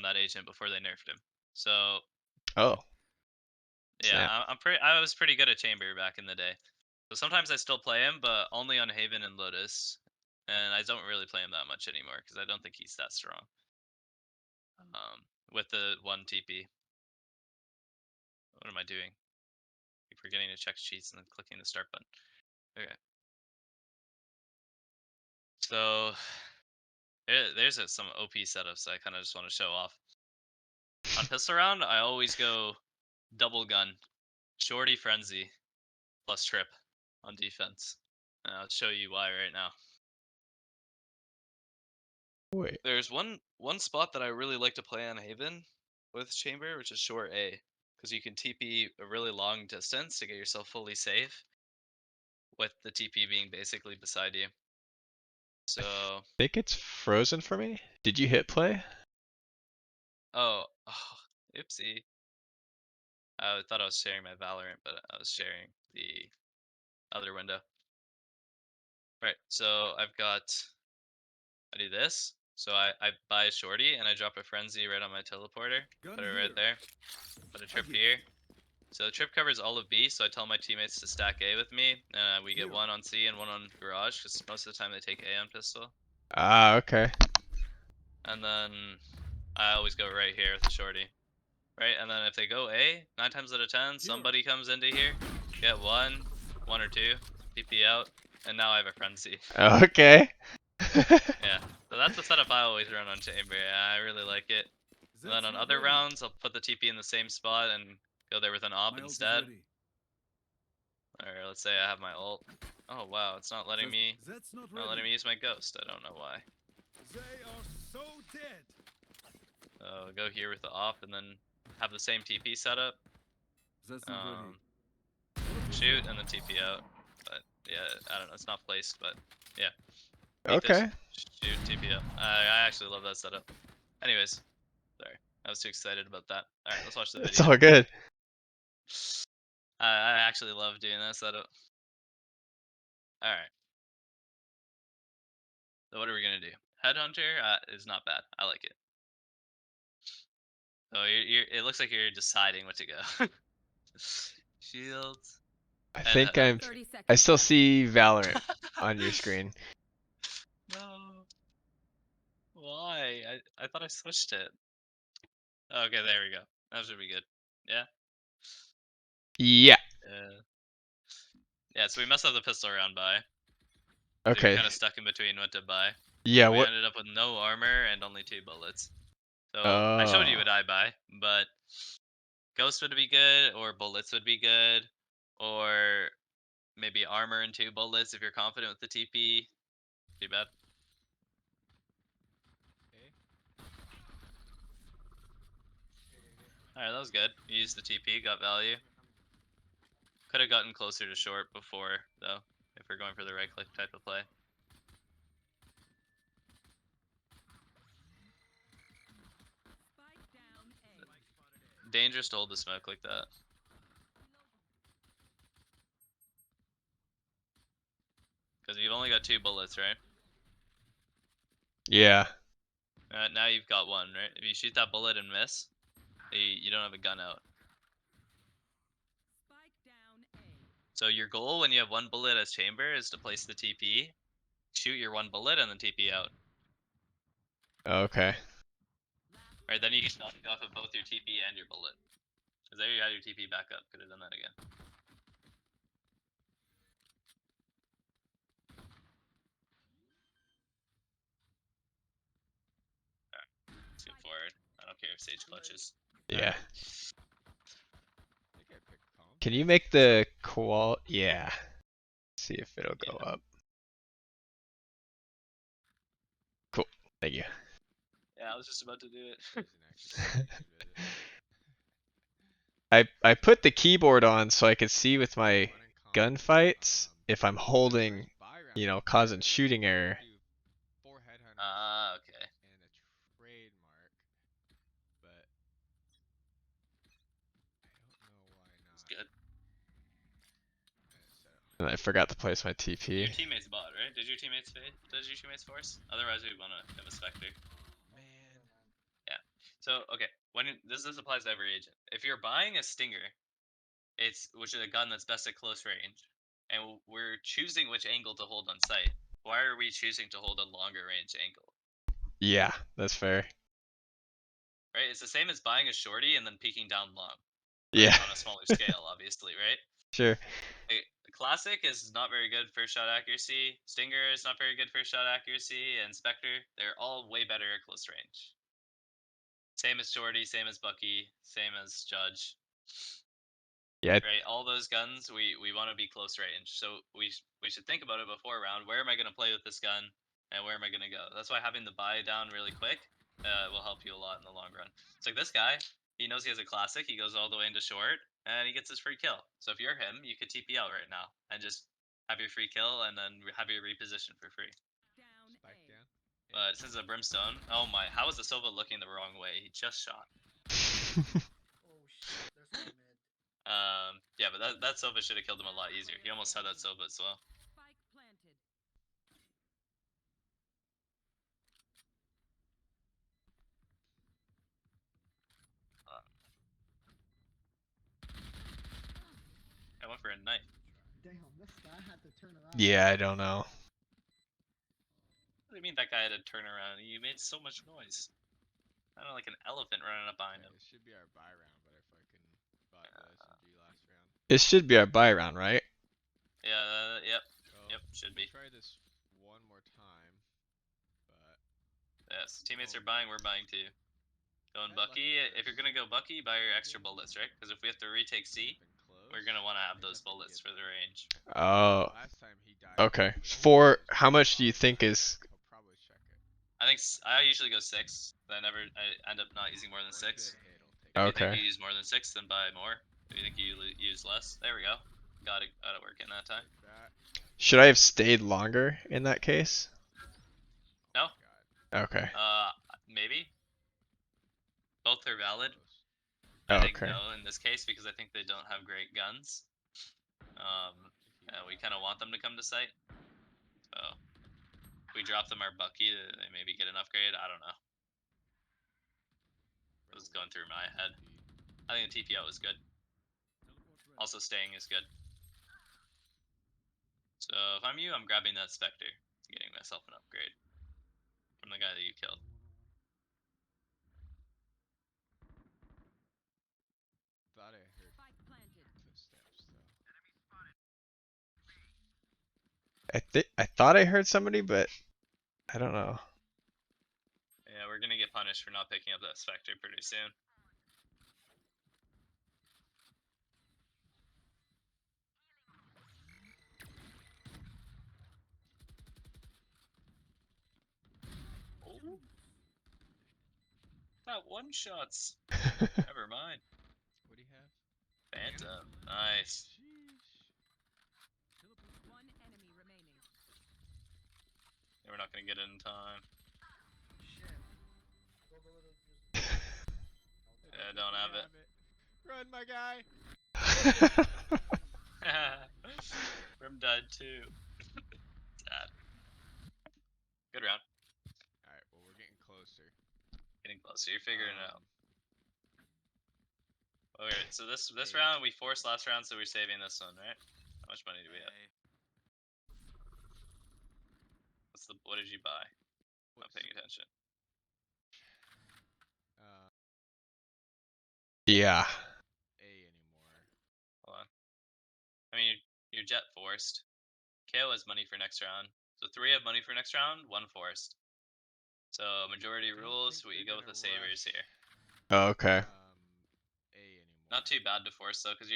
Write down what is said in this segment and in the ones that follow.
that agent before they nerfed him. So Oh, yeah, snap. I was pretty good at Chamber back in the day. So sometimes I still play him, but only on Haven and Lotus, and I don't really play him that much anymore because I don't think he's that strong. With the 1 TP. What am I doing? Keep forgetting to check cheats and then clicking the start button. Okay. So there's some OP setups I kind of just want to show off. On pistol round, I always go double gun, shorty frenzy, plus trip on defense. And I'll show you why right now. Wait. There's one spot that I really like to play on Haven with Chamber, which is short A, because you can TP a really long distance to get yourself fully safe, with the TP being basically beside you. So, I think it's frozen for me. Did you hit play? oh, oopsie. I thought I was sharing my Valorant, but I was sharing the other window. Right, so I do this. So I buy a shorty and I drop a frenzy right on my teleporter. Put it right there. Put a trip here. So the trip covers all of B, so I tell my teammates to stack A with me. We get 1 on C and 1 on garage, because most of the time they take A on pistol. Ah, okay. And then I always go right here with the shorty. Right, and then if they go A, 9 times out of 10, somebody comes into here, get 1 or 2, PP out, and now I have a frenzy. Okay. Yeah, so that's the setup I always run on Chamber. Yeah, I really like it. And then on other rounds, I'll put the TP in the same spot and go there with an op instead. Or let's say I have my ult. Oh wow, it's not letting me use my ghost. I don't know why. They are so dead. So go here with the op and then have the same TP setup. Shoot and then TP out. But yeah, I don't know, it's not placed, but yeah. Okay. Shoot, TP out. I actually love that setup. Anyways, sorry, I was too excited about that. Alright, let's watch the video. It's all good. I actually love doing that setup. Alright. So what are we gonna do? Headhunter is not bad. I like it. So it looks like you're deciding what to go. Shields. I And think headhunter. I still see Valorant on your screen. No. Why? I thought I switched it. Okay, there we go. That should be good. Yeah. Yeah. Yeah. So we messed up the pistol round buy. Okay. We kind of stuck in between what to buy. Yeah. We What? ended up with no armor and only 2 bullets. So Oh. I showed you what I buy, but ghost would be good, or bullets would be good, or maybe armor and 2 bullets if you're confident with the TP. Too bad. Alright, that was good. You used the TP, got value. Could have gotten closer to short before, though, if we're going for the right click type of play. Dangerous to hold the smoke like that. Because you've only got 2 bullets, right? Yeah. Now you've got 1, right? If you shoot that bullet and miss, you don't have a gun out. So your goal when you have 1 bullet as chamber is to place the TP, shoot your 1 bullet, and then TP out. Okay. Right, then you can knock off of both your TP and your bullet. Because there you had your TP back up. Could have done that again. Alright, let's go forward. I don't care if Sage clutches. Yeah. Can you make the qual? Yeah. See if it'll go up. Cool. Thank you. Yeah, I was just about to do it. I put the keyboard on so I could see with my gunfights if I'm holding, causing shooting error. Ah, okay. That's good. And I forgot to place my TP. Your teammates bought, right? Did your teammates fade? Did your teammates force? Otherwise, we want to have a Spectre. Yeah. So okay, this applies to every agent. If you're buying a stinger, which is a gun that's best at close range, and we're choosing which angle to hold on sight. Why are we choosing to hold a longer range angle? Yeah, that's fair. Right? It's the same as buying a shorty and then peeking down long, but Yeah, on a smaller scale, obviously, right? sure. Classic is not very good first shot accuracy. Stinger is not very good first shot accuracy, and Spectre, they're all way better at close range. Same as Shorty, same as Bucky, same as Judge. Yeah, Right, all those guns we want to be close range. So we should think about it before round. Where am I going to play with this gun, and where am I going to go? That's why having the buy down really quick will help you a lot in the long run. It's like this guy, he knows he has a classic. He goes all the way into short, and he gets his free kill. So if you're him, you could TP out right now and just have your free kill, and then have your reposition for free. Spike down. But since it's a brimstone, oh my, how is the Sova looking the wrong way? He just shot. Oh shit, there's one mid. Yeah, but that Sova should have killed him a lot easier. He almost had that Sova as well. Spike planted. I went for a knife. Damn, this guy had to turn around. yeah, I don't know. What do you mean that guy had to turn around? You made so much noise. I don't know, like an elephant running up behind him. This should be our buy round, but I fucking bought the SMG last round. It should be our buy round, right? Yeah, yep, Oh, yep, should be. We'll try this one more time, but Yes, teammates Oh, are buying, we're buying too. Going That Bucky, lucky if you're gonna go Bucky, buy your extra bullets, right? Because if we have to retake C, been close. we're gonna want to have Might those have to bullets get for the range. Oh, Last time he died. okay. For how much do you think is? He'll probably check it. I usually go 6. I end up not using more than One 6. good hit will take If you it. think Okay. you use more than 6, then buy more. If you think you use less, there we go. Got it work in that time. Take that. Should I have stayed longer in that case? No. Oh my god. Okay. Maybe. Both are valid. Close. I think Okay. no in this case because I think they don't have great guns. We kind of want them to come to site. So if we drop them our Bucky, they maybe get an upgrade. I don't know. It was going through my head. I think the TP out was good. Also staying is good. So if I'm you, I'm grabbing that Spectre, getting myself an upgrade from the guy that you killed. Thought I heard Spike planted. footsteps though. I thought I heard somebody, but I don't know. Yeah, we're gonna get punished for not picking up that Spectre pretty soon. Oh. That one shots. Never mind. What do you have? Phantom. Nice. Sheesh. One enemy remaining. Yeah, we're not gonna get it in time. Shit. Go to use Yeah, don't have it. Run, my guy. Rim died too. Sad. Good round. Alright, well we're getting closer. Getting closer. You're figuring it out. Um, Okay, so this Hey. round we forced last round, so we're saving this one, right? How much money do we have? What did you buy? Not What's paying attention. Yeah. A anymore? Hold on. I mean, you're jet forced. KO has money for next round. So 3 have money for next round, 1 forced. So majority Don't rules, think we they're go with the gonna savers rush, here. Okay. A anymore. Not too bad to force though, because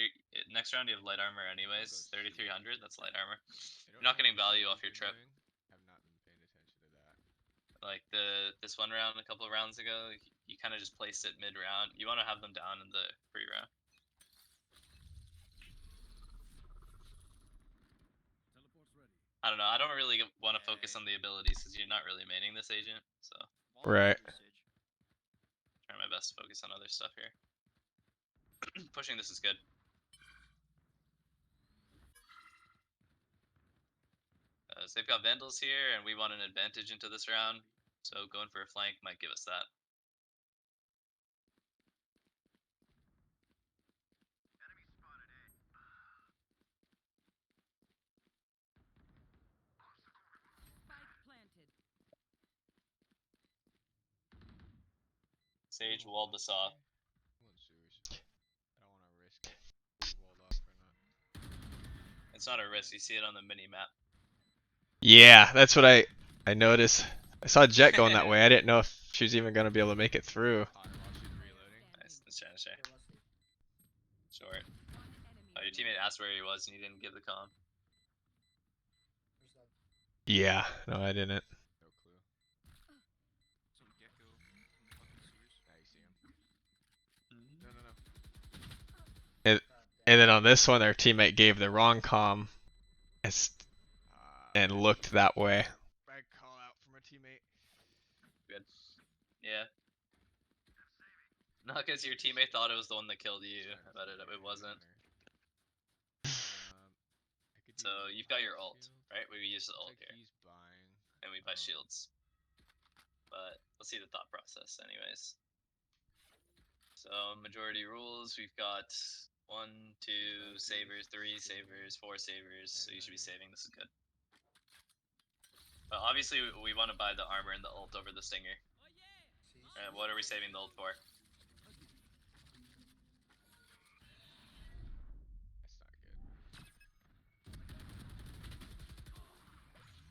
next round you have light armor anyways. I'll go 3,300, that's light armor. I don't You're not know getting what value you've off your been trip. doing. Have not been paying attention to that. Like this one round, a couple of rounds ago, you kind of just placed it mid round. You want to have them down in the free round. Teleport's ready. I don't know. I don't really want to focus on the abilities because you're not really maining this agent. So Right. trying my best to focus on other stuff here. Pushing this is good. So they've got Vandals here, and we want an advantage into this round. So going for a flank might give us that. Sage walled us off. I'm on sewers. I don't want to risk being walled off or not. It's not a risk. You see it on the mini map. Yeah, that's what I noticed. I saw Jet going that way. I didn't know if she was even gonna be able to make it through. Fire while she's reloading. Nice. Let's try to share. Okay, let's see. Short. One enemy Oh, your teammate asked where he was and you didn't give the comm. Where's that? Yeah, no, I didn't. No clue. Some gecko in the fucking sewers. Now you see him. Mm-hmm. No, no, no. God And damn. then on this one, our teammate gave the wrong comm and looked that way. Bad call out from our teammate. Good. Yeah. Not because your teammate thought it was the one that killed you. I bet it wasn't. I could do So you've got your ult, shield. right? We use the Looks ult like here, he's buying. and we buy shields. But let's see the thought process, anyways. So majority rules, we've got 1, 2 savers, 3 savers, 4 savers. So you should be saving. This is good. But obviously, we want to buy the armor and the ult over the stinger. See, What are we saving the ult for? That's not good.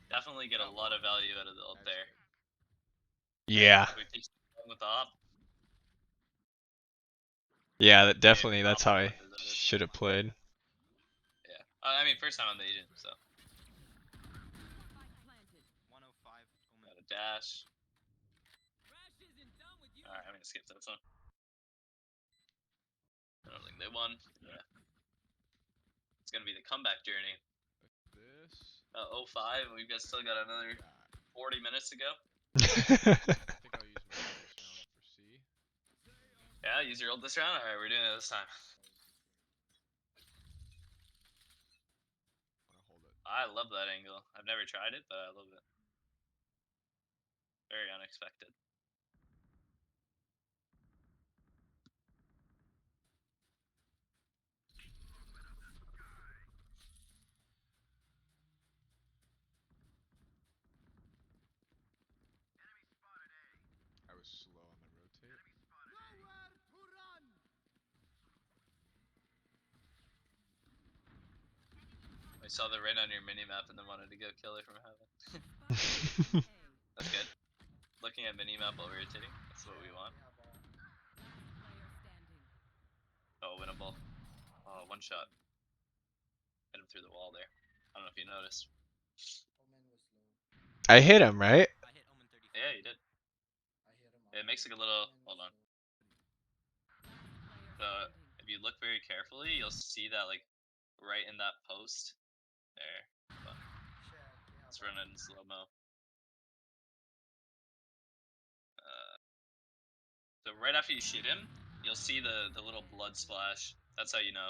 Definitely get a lot of value out of the ult That's there. good. Yeah, We teach with the op. yeah, that Yeah, definitely. That's how op I that is. should have played. Yeah. I mean, first time on the agent, so. Spike planted. 105. Got a dash. Alright, I'm gonna skip this one. I don't think they won. Yeah. It's gonna be the comeback journey. This. 05, and we've still got another That. 40 minutes to go. I think I'll use my this round for C. Yeah, use your ult this round? Alright, we're doing it this time. Wanna hold it. I love that angle. I've never tried it, but I love it. Very unexpected. I was slow on the rotate. I saw the rain on your mini map and then wanted to go kill it from heaven. Spike A. That's good. Looking at mini map while rotating, that's what we want. we have all. Last player standing. Oh, winnable. Oh, one shot. Hit him through the wall there. I don't know if you noticed. Omen was low. I hit him, right? I hit Omen 35. Yeah, you did. I hit him. It makes like a little. Omen Hold was on. low. Player So standing. if you look very carefully, you'll see that like right in that post there. But Shit, we have let's all. run it in slow mo. So right after you shoot him, you'll see the little blood splash. That's how you know.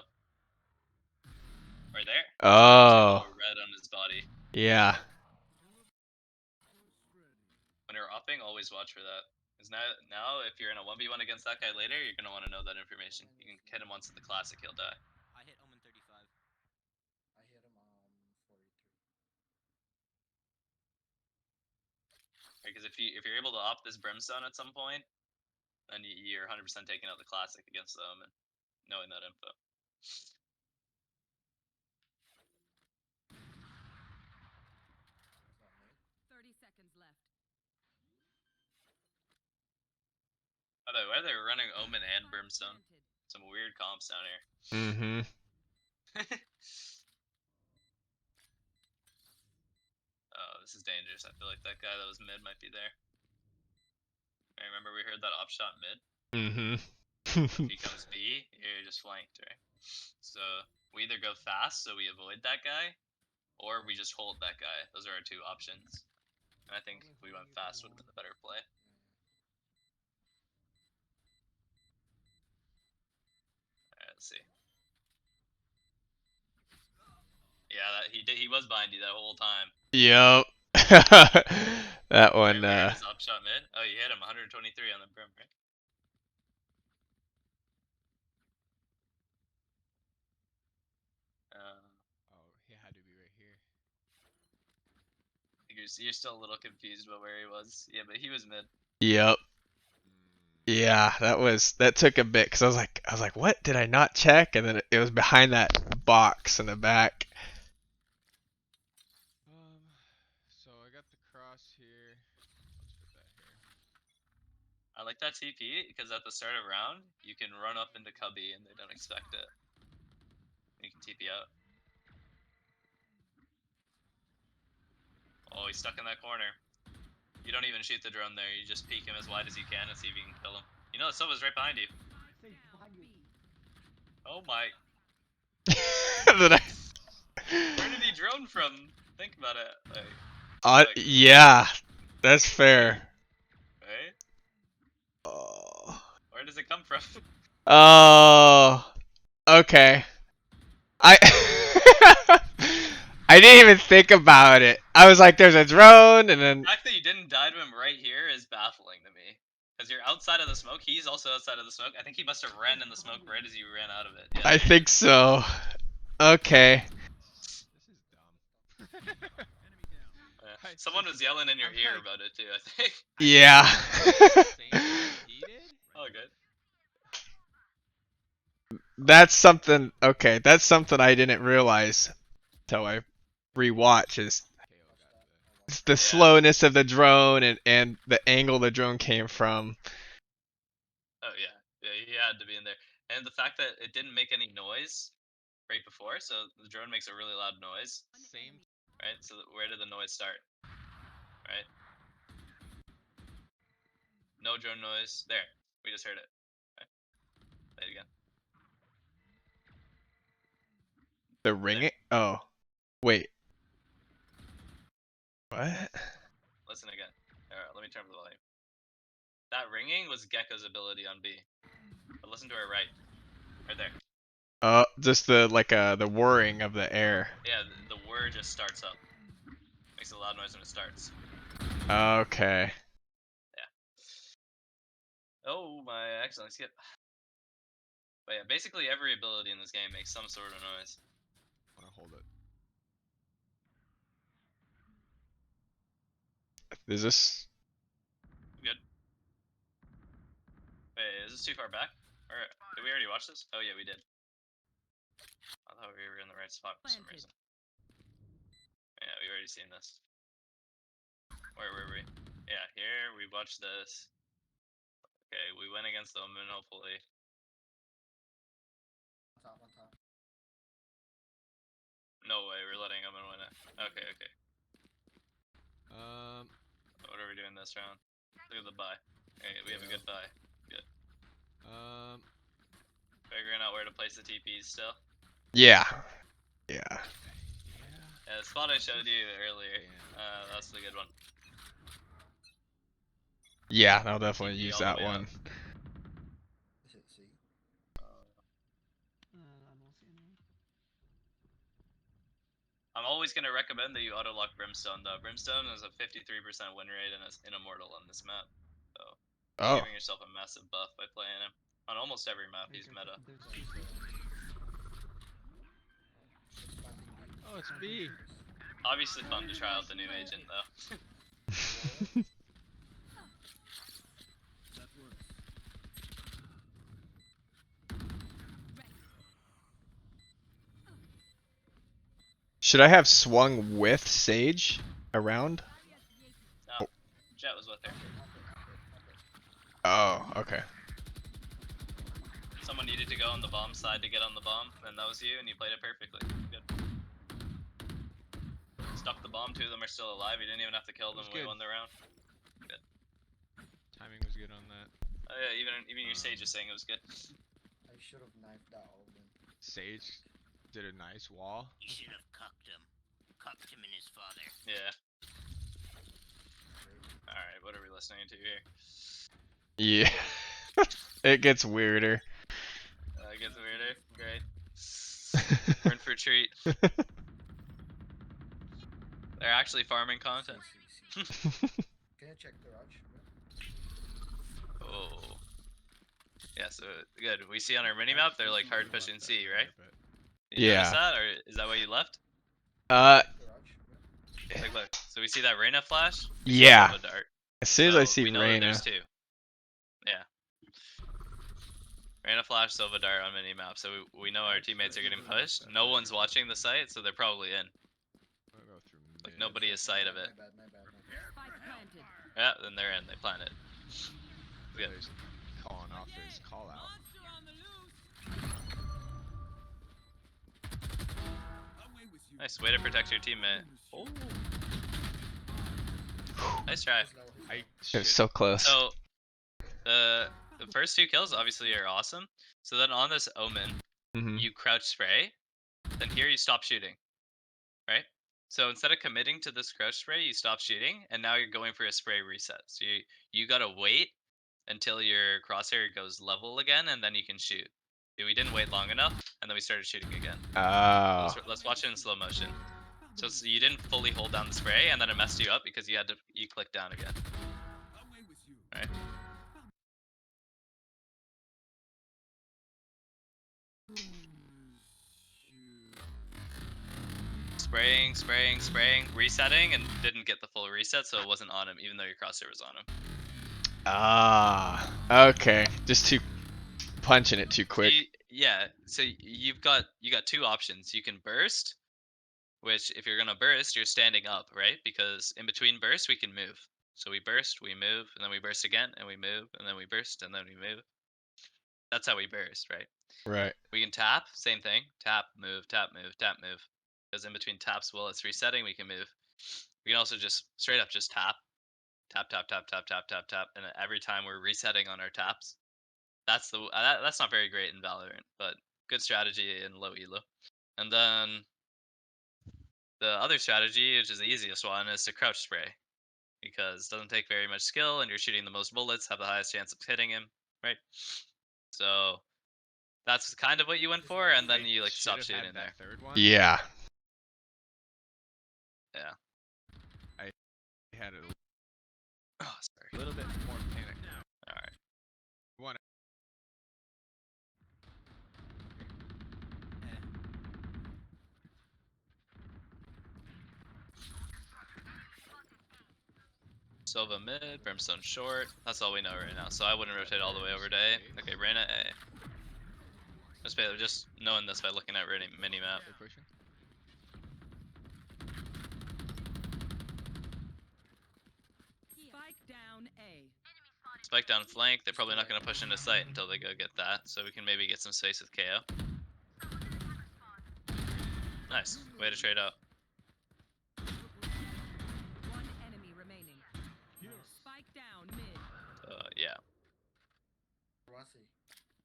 Right there. See a Oh, little red on his body. yeah. When you're upping, always watch for that. Because now, if you're in a 1v1 against that guy later, you're gonna want to know that information. You can hit him once at the classic, he'll die. I hit Omen 35. I hit him 43. Because if you're able to op this brimstone at some point, then you're 100% taking out the classic against them and knowing that info. Is that me? 30 seconds left. By the way, they're running Omen and Spike Brimstone. planted. Some weird comps down here. Mm-hmm. Oh, this is dangerous. I feel like that guy that was mid might be there. I remember we heard that op shot mid. Mm-hmm. If he comes B, you're just flanked, right? So we either go fast so we avoid that guy, or we just hold that guy. Those are our two options. And I think if we went fast would have been the better play. Alright, let's see. Yeah, he was behind you that whole time. Yep. That one, We heard his up shot mid. Oh, you hit him 123 on the brim, right? Oh, he had to be right here. I think you're still a little confused about where he was. Yeah, but he was mid. yep. Mm, Yeah, that took a bit because I was like, what did I not check? And then it was behind that box in the back. So I got the cross here. Let's put that here. I like that TP because at the start of round, you can run up into Cubby and they don't expect it. You can TP out. Oh, he's stuck in that corner. You don't even shoot the drone there. You just peek him as wide as you can and see if you can kill him. You know that someone's right behind you. Oh my. Then Where did he drone from? Think about it. yeah, that's fair. Right? Oh. Where does it come from? Oh. Okay. I I didn't even think about it. I was like, there's a drone, and then The fact that you didn't die to him right here is baffling to me. Because you're outside of the smoke. He's also outside of the smoke. I think he must have ran in the smoke right as you ran out of it. Yeah, I think so. Okay. This is dumb. Someone was yelling in your I'm ear like- about it too, I think. Yeah. Same thing he did? Oh, good. That's something. Okay, that's something I didn't realize until I rewatch. Is KO got the. it's the Yeah. slowness of the drone and the angle the drone came from. Oh yeah, yeah, he had to be in there, and the fact that it didn't make any noise right before, so the drone makes a really loud noise, Same. right? So where did the noise start? Right? No drone noise. There, we just heard it. Okay. Play it again. The ringing. Oh, wait. What? Listen again. Alright, let me turn up the volume. That ringing was Gecko's ability on B. But listen to her right. Right there. Just the whirring of the air. Yeah, the word just starts up. Makes a loud noise when it starts. Okay. Oh, my accidentally skip. But yeah, basically every ability in this game makes some sort of noise. I wanna hold it. Is this? Good. Wait, is this too far back? Or did we already watch this? Oh yeah, we did. I thought we were in the right spot for some Planted. reason. Yeah, we already seen this. Where were we? Yeah, here we watched this. Okay, we went against them and hopefully. On top. No way, we're letting them win it. Okay, okay. Um. What are we doing this round? Look at the buy. Okay, we have a good buy. Um. Figuring out where to place the TPs still. Yeah. Yeah. Yeah, the spot I showed you earlier. That's the good one. Yeah. I'll definitely TP use all the that way up. one. Is it C? I'm always going to recommend that you auto lock Brimstone though. Brimstone is a 53% win rate and is in Immortal on this map. So Oh. giving yourself a massive buff by playing him. On almost every map he's meta. Oh, it's B. Obviously fun to try out the new agent though. Should I have swung with Sage around? No, Jet was with her. Oh, okay. Someone needed to go on the bomb side to get on the bomb, and that was you, and you played it perfectly. Good. Stuck the bomb, two of them are still alive, you didn't even have to kill them That's when we good. won the round. Timing was good on that. Oh yeah, even your Sage is saying it was good. I should have knifed that open. Sage did a nice wall. You should have cucked him. Cucked him and his father. Yeah. Alright, what are we listening to here? Yeah. It gets weirder. It gets weirder. Great. We're in for a treat. They're actually farming content. C. Can you check the rush? Oh. Yeah, so good. We see on our minimap they're like hard pushing C, right? You Yeah. notice that, or is that why you left? Check the rush? Like, look. So we see that Reyna flash. Yeah. A dart. As soon as I So see we know that Reyna. there's two. Yeah. Reyna flash, Sova dart on mini map, so we know our teammates are getting pushed. No one's watching the site, so they're probably in. I'm gonna go through Like mid. nobody has sight of it. My bad, my bad, my bad. Spike planted. Yeah, then they're in. They plan it. Good. He's calling off his call out. Nice way to protect your teammate. Oh. Nice try. He's low, he's I low. It was shit. so close. So the first 2 kills obviously are awesome. So then on this Omen, Mhm. you crouch spray. Then here you stop shooting. Right? So instead of committing to this crouch spray, you stop shooting, and now you're going for a spray reset. So you gotta wait until your crosshair goes level again, and then you can shoot. We didn't wait long enough, and then we started shooting again. Oh. Let's watch it in slow motion. So you didn't fully hold down the spray, and then it messed you up because you clicked down again. Right? Spraying, spraying, spraying, resetting, and didn't get the full reset, so it wasn't on him, even though your crosshair was on him. Ah. Okay. Just too punching it too quick. Yeah, so you got 2 options. You can burst, which if you're gonna burst, you're standing up, right? Because in between bursts, we can move. So we burst, we move, and then we burst again, and we move, and then we burst, and then we move. That's how we burst, right? Right. We can tap, same thing. Tap, move, tap, move, tap, move. Because in between taps, while it's resetting, we can move. We can also just straight up just tap. Tap, tap, tap, tap, tap, tap, tap. And every time we're resetting on our taps. That's that's not very great in Valorant, but good strategy in low elo. And then the other strategy, which is the easiest one, is to crouch spray. Because it doesn't take very much skill, and you're shooting the most bullets, have the highest chance of hitting him, right? So that's kind of what you went for, and then I you like should stop have shooting had there. that third one. Yeah. Yeah. I had a Oh, sorry. little bit more panic. All right. One. Sova mid, Brimstone short. That's all we know right now. So I wouldn't rotate all the way over to A. Okay, Reyna A. Just knowing this by looking at mini map. They're pushing. Spike down A. Spike down flank. They're probably not going to push into sight until they go get that. So we can maybe get some space with KO. Nice. Way to trade out. One enemy remaining. Spike down mid. Yeah. Rossi.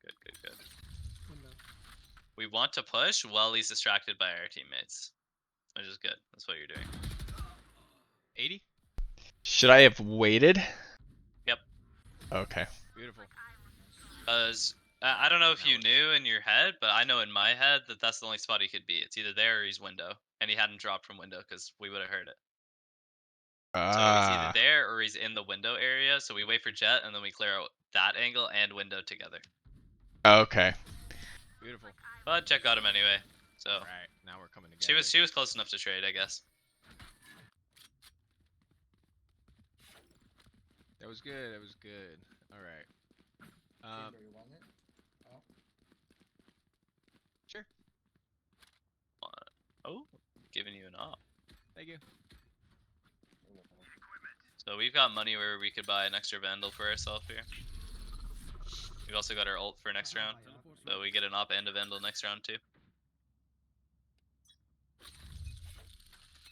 Good, good, good. We want to push while he's distracted by our teammates. Which is good. That's what you're doing. 80. Should I have waited? Yep. Okay. Beautiful. Because I don't know if you knew in your head, but I know in my head that that's the only spot he could be. It's either there or he's window. And he hadn't dropped from window because we would have heard it. So he's either Ah. there or he's in the window area. So we wait for Jet and then we clear out that angle and window together. Okay. Beautiful. But Jet got him anyway. So All right, now we're coming together. she was close enough to trade, I guess. That was good. That was good. All right. Chamber, you want it? Oh, Sure. Oh, giving you an op. Thank you. So we've got money where we could buy an extra Vandal for ourselves here. We've also got our ult for next round. So we get an op and a Vandal next round too.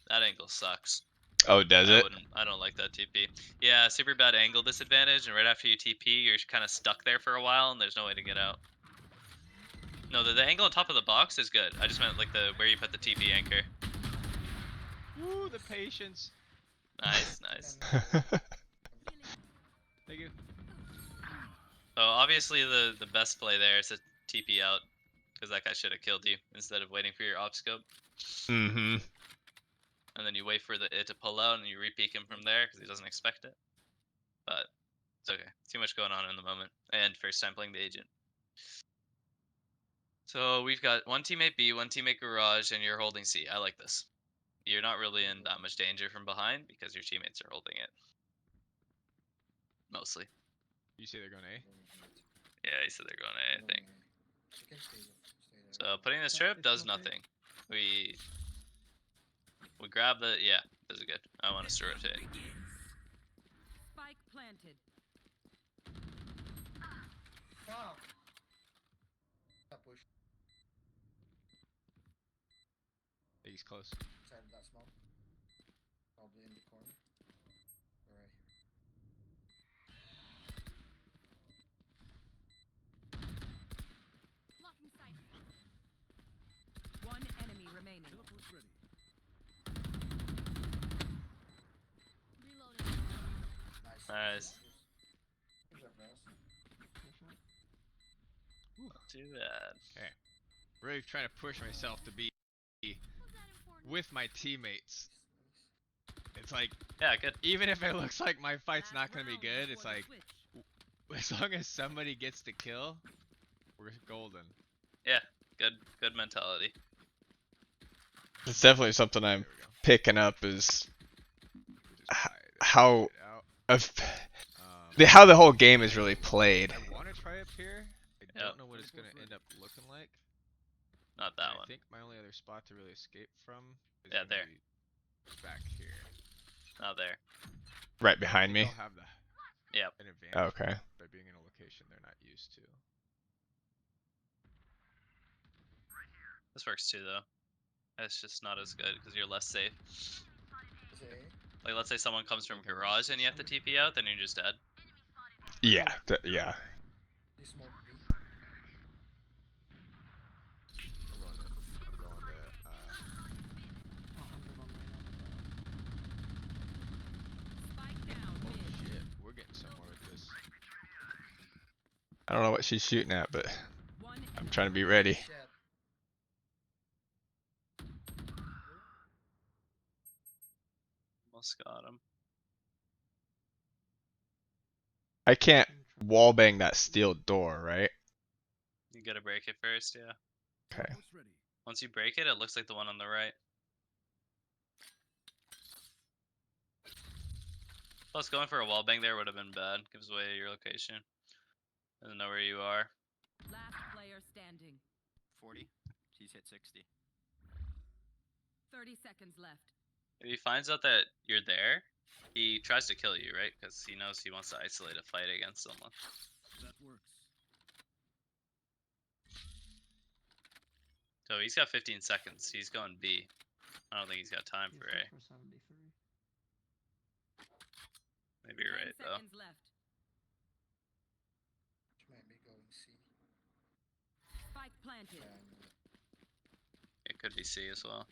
That angle sucks. Oh, does it? I don't like that TP. Yeah, super bad angle disadvantage, and right after you TP, you're kind of stuck there for a while, and there's no way to get out. No, the angle on top of the box is good. I just meant like the where you put the TP anchor. Woo, the patience. Nice, nice. Thank you. So obviously the best play there is to TP out, because that guy should have killed you instead of waiting for your op scope. Mm-hmm. And then you wait for it to pull out and you repeak him from there because he doesn't expect it. But it's okay. Too much going on in the moment. And first time playing the agent. So we've got one teammate B, one teammate garage, and you're holding C. I like this. You're not really in that much danger from behind because your teammates are holding it. Mostly. You say they're going A? Yeah, he said they're going A, I think. You can stay there. So putting the strip does nothing. We grab the does it good. I want us to rotate. Spike planted. Fuck! That push He's close. inside of that smoke. Probably in the corner. Or right here. Blocking sight. One enemy remaining. Reloading. Nice. Nice. Good job, guys. Not too bad. Really trying to push myself to be with my teammates. It's like, Yeah, good. even if it looks like my fight's not gonna be Round good, it's before the like, switch. as long as somebody gets the kill, we're golden. Yeah, good mentality. It's definitely something I'm There we go. picking up is Just h- hide it, how hide it out. of Um, how the whole game is really played. I want to try up here. I Yep. don't know what it's gonna end up looking like. Not And that I one. think my only other spot to really escape from is Yeah, gonna there. be back here. Not there. Right I behind think me. I'll have Yep. an advantage Okay. by being in a location they're not used to. This works too, though. It's just not as good because you're less safe. Is it A? Like, let's say someone comes from garage and you have to TP out, then you're just dead. Yeah. Yeah. You smoke B? I'm going to, Spike down oh mid. shit, we're getting somewhere with this. I don't know what she's shooting at, but One I'm enemy trying to be ready. Shit. Almost got him. I can't wall bang that steel door, right? You gotta break it first, yeah. Okay. Once you break it, it looks like the one on the right. Plus, going for a wall bang there would have been bad. Gives away your location. Doesn't know where you are. Last player standing. 40. He's hit 60. 30 seconds left. If he finds out that you're there, he tries to kill you, right? Because he knows he wants to isolate a fight against someone. That works. So he's got 15 seconds. He's going B. I don't think he's got time for A. Maybe you're 10 right, though. seconds left. Which might be going C. Spike planted. And It could be C as well.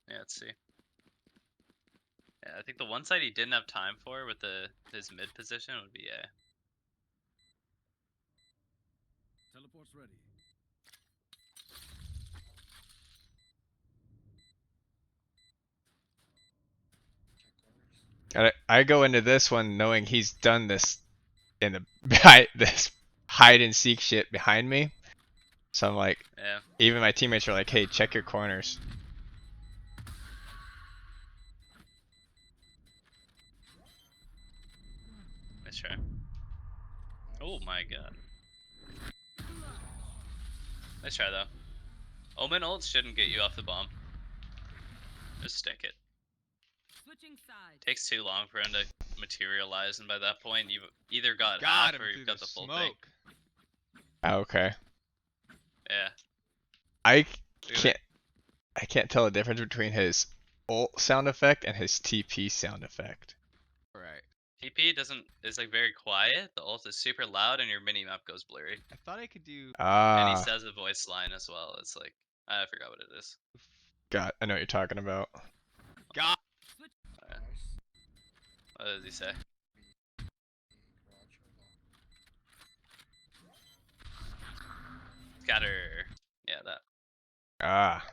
Yeah, it's C. Yeah, I think the one side he didn't have time for with his mid position would be A. Teleport's ready. check corners. I go into this one knowing he's done this in the behind this hide and seek shit behind me. So I'm like, Yeah. even my teammates are like, hey, check your corners. Nice try. Oh my god. Nice try, though. Omen ult shouldn't get you off the bomb. Just stick it. Switching sides. Takes too long for him to materialize, and by that point, you've either got Got half him or through you've got the the full thing. smoke. Okay. Yeah. I Look at can't I can't tell the difference between his ult sound effect and his TP sound effect. Alright. TP is like very quiet. The ult is super loud, and your mini map goes blurry. I thought I could do And he Ah, says a voice line as well. It's like I forgot what it is. I know what you're talking about. God. Yeah. Nice. What does he say? Garage or lock. Scatter. Yeah, that. Ah.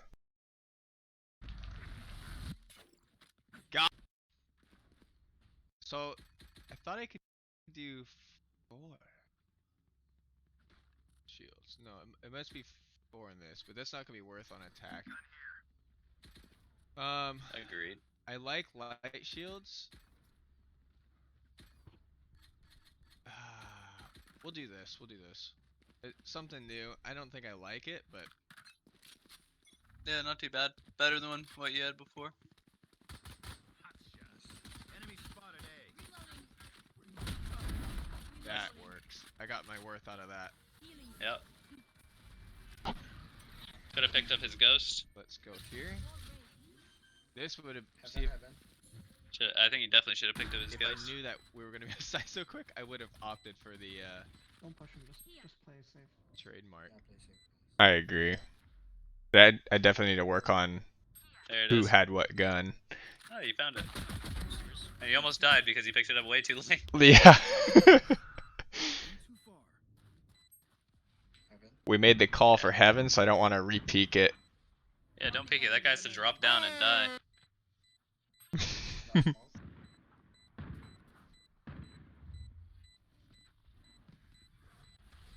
So I thought I could do 4 shields. No, it must be 4 in this, but that's not gonna be worth on attack. Agreed. I like light shields. We'll do this. We'll do this. It's something new. I don't think I like it, but Yeah, not too bad. Better than what you had before. Enemy spotted A. that works. I got my worth out of that. Yep. Could have picked up his ghost. Let's go here. This would have. Heaven, See, if, heaven. I think he definitely should have picked up his if ghost. I knew that we were gonna be outside so quick, I would have opted for the Don't push him, just play it safe. trademark. Yeah, play safe. I agree. I definitely need to work on There it who is. had what gun. Oh, you found it. And you almost died because you picked it up way too late. Yeah. Too far. Heaven. We made the call for heaven, so I don't want to re-peek it. Yeah, don't peek it. That guy has to drop down and die. Last smoke.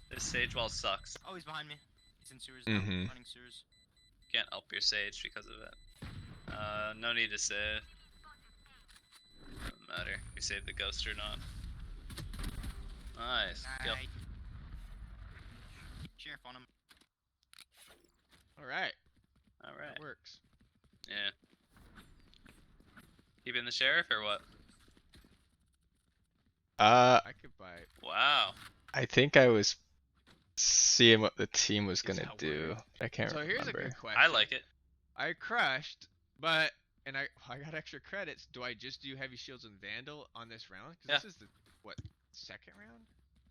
This sage wall sucks. Oh, he's behind me. He's in sewers now. Mhm. Running sewers. Can't help your sage because of it. No need to save. Doesn't matter if you save the ghost or not. Nice. Kill. Nice. Sheriff on him. All right, Alright. that works. Yeah. Keeping the sheriff or what? I could buy. Wow. I think I was seeing what the team was gonna that do. weird? I can't So here's a remember. good question. I like it. I crushed, but I got extra credits. Do I just do heavy shields and vandal on this round? Yeah. Because this is the what second round?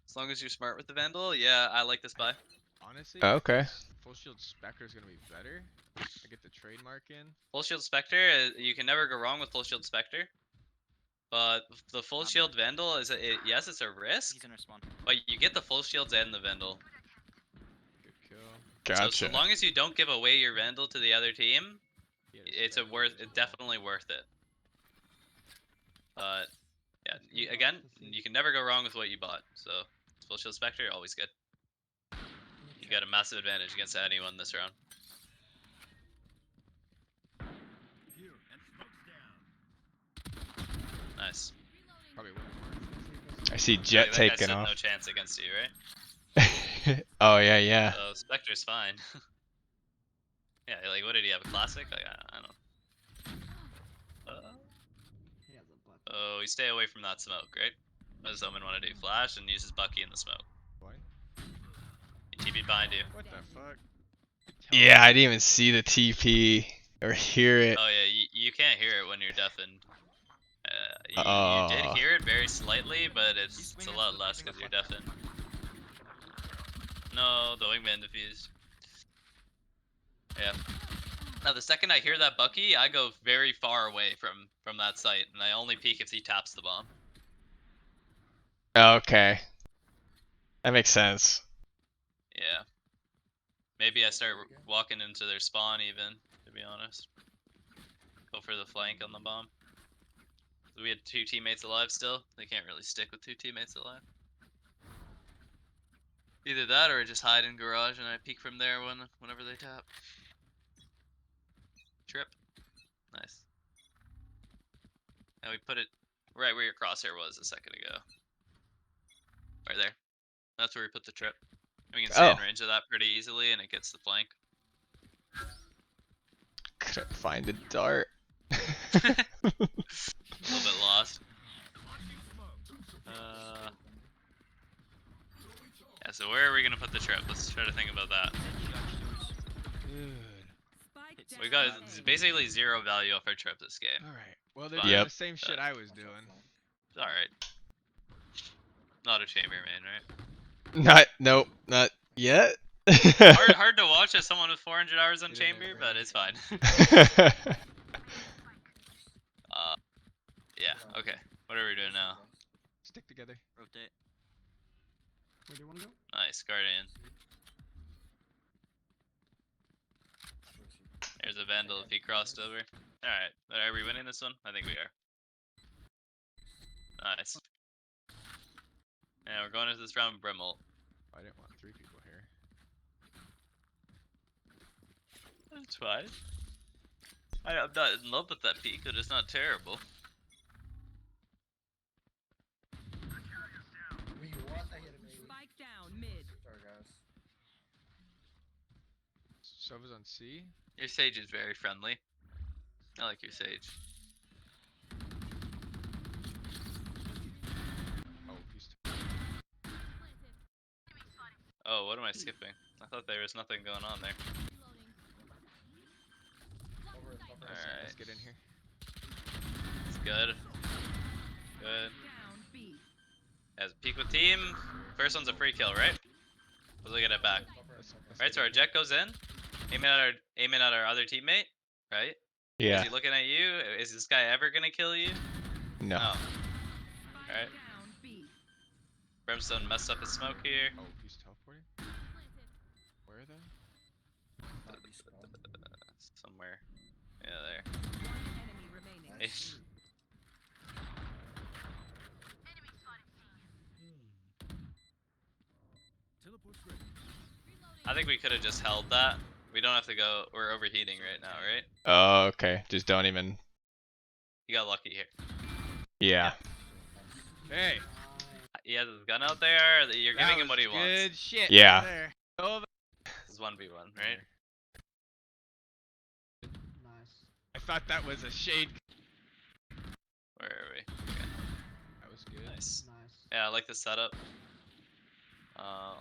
As long as you're smart with the vandal, yeah, I like this buy. Honestly, Oh, okay. full shield spectre is gonna be better. I get the trademark in. Full shield spectre, you can never go wrong with full shield spectre. But the full shield vandal is yes, it's a risk, He's in our spawn. but you get the full shields and the vandal. Good kill. Gotcha. So long as you don't give away your vandal to the other team, He had it's spectre as well. definitely worth it. But yeah, again, you can never go wrong with what you bought. So full shield spectre, always good. You got a massive advantage against anyone this round. Here, and smoke's down. Nice. Probably wouldn't I see Like, Jet that guy taking stood off. no chance against you, right? Oh yeah, yeah. So spectre's fine. Yeah, like what did he have? A classic? Like, I don't know. He has a butt. Oh, you stay away from that smoke, right? What does Omen want to do? Flash and uses Bucky in the smoke. What? He TP'd behind you. What the fuck? Yeah, I didn't even see the TP or hear it. Oh yeah, you can't hear it when you're deafened. You did Oh. hear it very slightly, but it's a swinging lot for the less thing because up you're left. deafened. No, the wingman defused. Yeah. Now the second I hear that Bucky, I go very far away from that site, and I only peek if he taps the bomb. Okay. That makes sense. Yeah. Maybe I start walking into their spawn even, to be honest. Go for the flank on the bomb. We had 2 teammates alive still. They can't really stick with 2 teammates alive. Either that or I just hide in garage and I peek from there whenever they tap. Trip. Nice. And we put it right where your crosshair was a second ago. Right there. That's where we put the trip. We can stay in Oh. range of that pretty easily and it gets the flank. Couldn't find a dart. A little bit lost. Yeah, so where are we gonna put the trip? Let's try to think about that. Dude. Spike We down got A. basically 0 value off our trip this game. All right. Well, they're Fine. doing Yep. the same shit I was doing. It's alright. Not a chambermaid, right? Nope, not yet. Hard to watch as someone with 400 hours on Get in chamber, there, but Brandon. it's fine. Yeah, okay. What are we doing now? Stick together. Rotate. Where do you wanna go? Nice, Guardian. There's a Vandal if he crossed over. Alright, are we winning this one? I think we are. Nice. Yeah, we're going into this round with Brimble. I didn't want 3 people here. That's fine. I'm not in love with that peak, but it's not terrible. We want to hit him, baby. Spike Sova's on C. Your Sage is very friendly. I like your Sage. Oh, he's Oh, what am I skipping? I thought there was nothing going on there. Alright. Let's get in here. It's good. Good. Down B. As peek with team. First one's a free kill, right? Let's look at it back. Let's Right, get so our in here. jet goes in, aiming at our other teammate, right? Is Yeah. he looking at you? Is this guy ever gonna kill you? No. No. Spike Alright. down B. Brimstone messed up his smoke here. Oh, he's teleporting. Where are they? Somewhere. Yeah, there. One enemy remaining. Nice. I think we could have just held that. We don't have to go. We're overheating right now, right? Oh, okay. Just don't even. You got lucky here. Yeah. Hey, Nice. He has his gun out there. You're that giving him was what he wants. good shit. Yeah. Right there. Sova. This is 1v1, right? Nice. I thought that was a shade. Where are we? That was good. Nice. Nice. Yeah, I like the setup.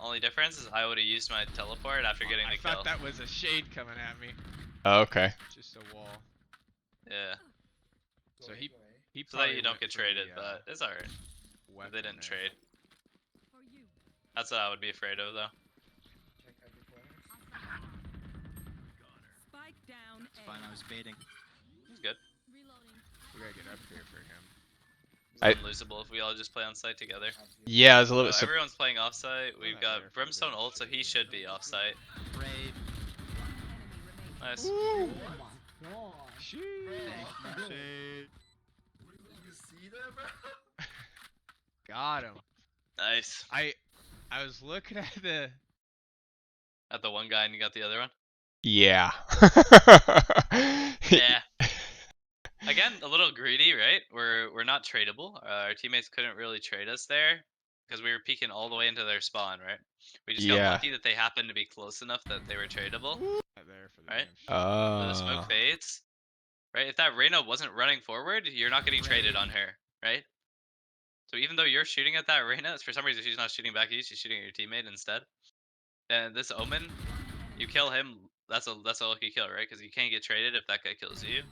Only difference is I would have used my teleport after getting I the kill. thought that was a shade coming at me. Oh, okay. Just a wall. Yeah. So he So that you probably don't went get for the, traded, but it's alright. weapon They didn't there. trade. For you. That's what I would be afraid of, though. Check every corner. Spike down It's A. fine, I was baiting. It's good. We gotta get up here for him. It's I- unlosable if we all just play on site together. Yeah, I was a little So bit. everyone's playing offsite. We've not got there for Brimstone them. ult, so he should be offsite. Brave. One enemy remaining. Nice. Oh my god. Shade. Shade. You see that, bro? Got him. Nice. I was looking at the. At the one guy and you got the other one? Yeah. Yeah. Again, a little greedy, right? We're not tradable. Our teammates couldn't really trade us there because we were peeking all the way into their spawn, right? We just got Yeah. lucky that they happened to be close enough that they were tradable. Not there for the Right. damn shit. So the smoke Oh. fades, right? If that Reyna wasn't running forward, you're not getting traded on her, right? So even though you're shooting at that Reyna, for some reason she's not shooting back at you, she's shooting at your teammate instead. And this Omen, you kill him, that's a lucky kill, right? Because you can't get traded if that guy kills you.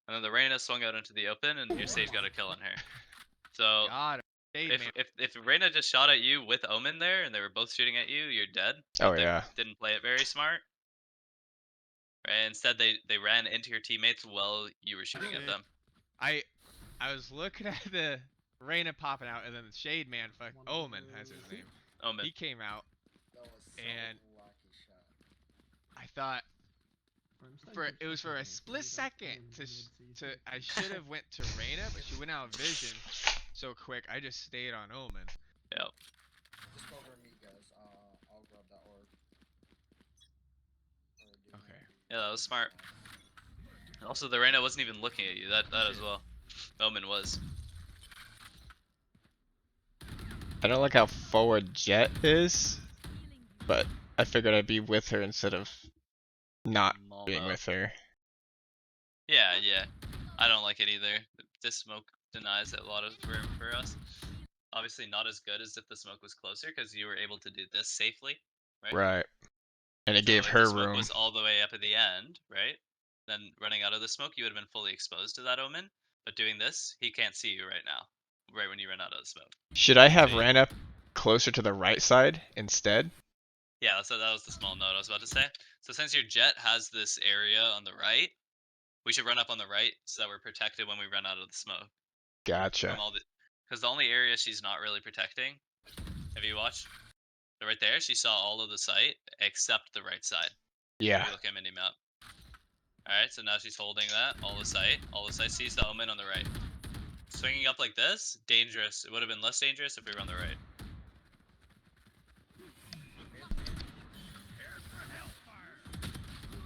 And then the Reyna swung out into the open, and your Sage got a kill on her. So Got him. Shade, man. if Reyna just shot at you with Omen there, and they were both shooting at you, you're dead. Oh, But they yeah. didn't play it very smart. Right? Instead, they ran into your teammates while you were shooting at them. I was looking at the Reyna popping out, and then the Shade Man, fuck Omen has his name. Omen. He came out. That was so And- lucky shot. I thought Brimstone for keeps it was for a pushing me, split so second he's to like, to I should have went to Reyna, but she went out of vision so quick. I just stayed on Omen. Yep. Just cover me, guys. I'll grab that orb. Okay. Yeah, that was smart. Also, the Reyna wasn't even looking at you. That as well. Omen was. I don't like how forward Jet is, but I figured I'd be with her instead of not being Malmo. with her. Yeah, yeah. I don't like it either. This smoke denies a lot of room for us. Obviously, not as good as if the smoke was closer, because you were able to do this safely, right? Right. And it So, gave if her the smoke room. was all the way up at the end, right? Then running out of the smoke, you would have been fully exposed to that Omen. But doing this, he can't see you right now, right when you run out of the smoke. Should I have So you- ran up closer to the right side instead? Yeah, so that was the small note I was about to say. So since your jet has this area on the right, we should run up on the right so that we're protected when we run out of the smoke. Gotcha. From all the, because the only area she's not really protecting, if you watch, so right there, she saw all of the site except the right side. If Yeah. you look at mini map. Alright, so now she's holding that, all the site sees the Omen on the right. Swinging up like this, dangerous. It would have been less dangerous if we were on the right.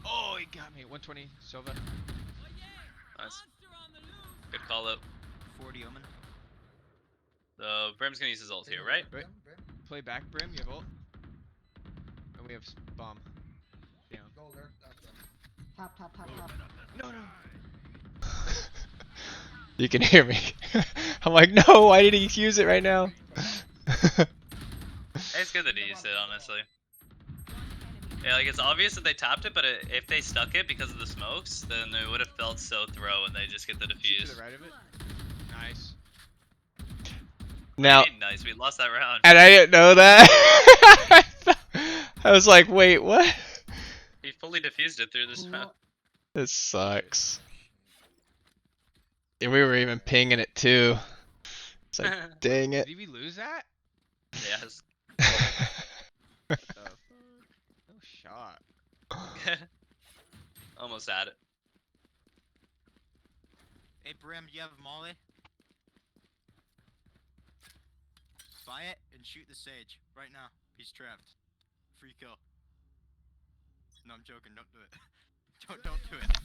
Oh, he got me. 120 Sova. Nice. Good call out. 40 Omen. So Brim's gonna use his ult here, right? Right. Play back, Brim. You have ult. And we have bomb. Down. Go Shoulder. That's him. Tap, tap, tap, tap. No, no. You can hear me. I'm like, no, why did he use it right now? It's good that he used it, honestly. Yeah, like it's obvious that they tapped it, but if they stuck it because of the smokes, then it would have felt so throw and they just get the To defuse. the right of it. Nice. Now, Nice, we lost that round. and I didn't know that. I was like, wait, what? He fully defused it through this round. This sucks. And we were even pinging it too. It's like, dang it. Did we lose that? Yes. The fuck? No shot. Almost had it. Hey, Brim, do you have a molly? Buy it and shoot the sage right now. He's trapped. Free kill. No, I'm joking. Don't do it. Don't do it.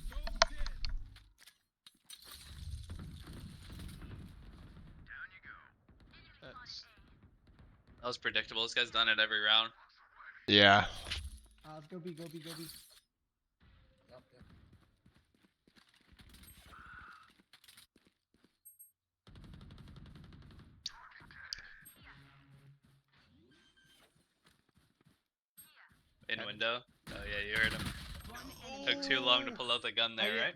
That's That was predictable. This guy's done it every round. Yeah. Let's go B, go B, go B. Yep, yep. In window. Oh yeah, you heard him. Took too long to pull out the gun there, right?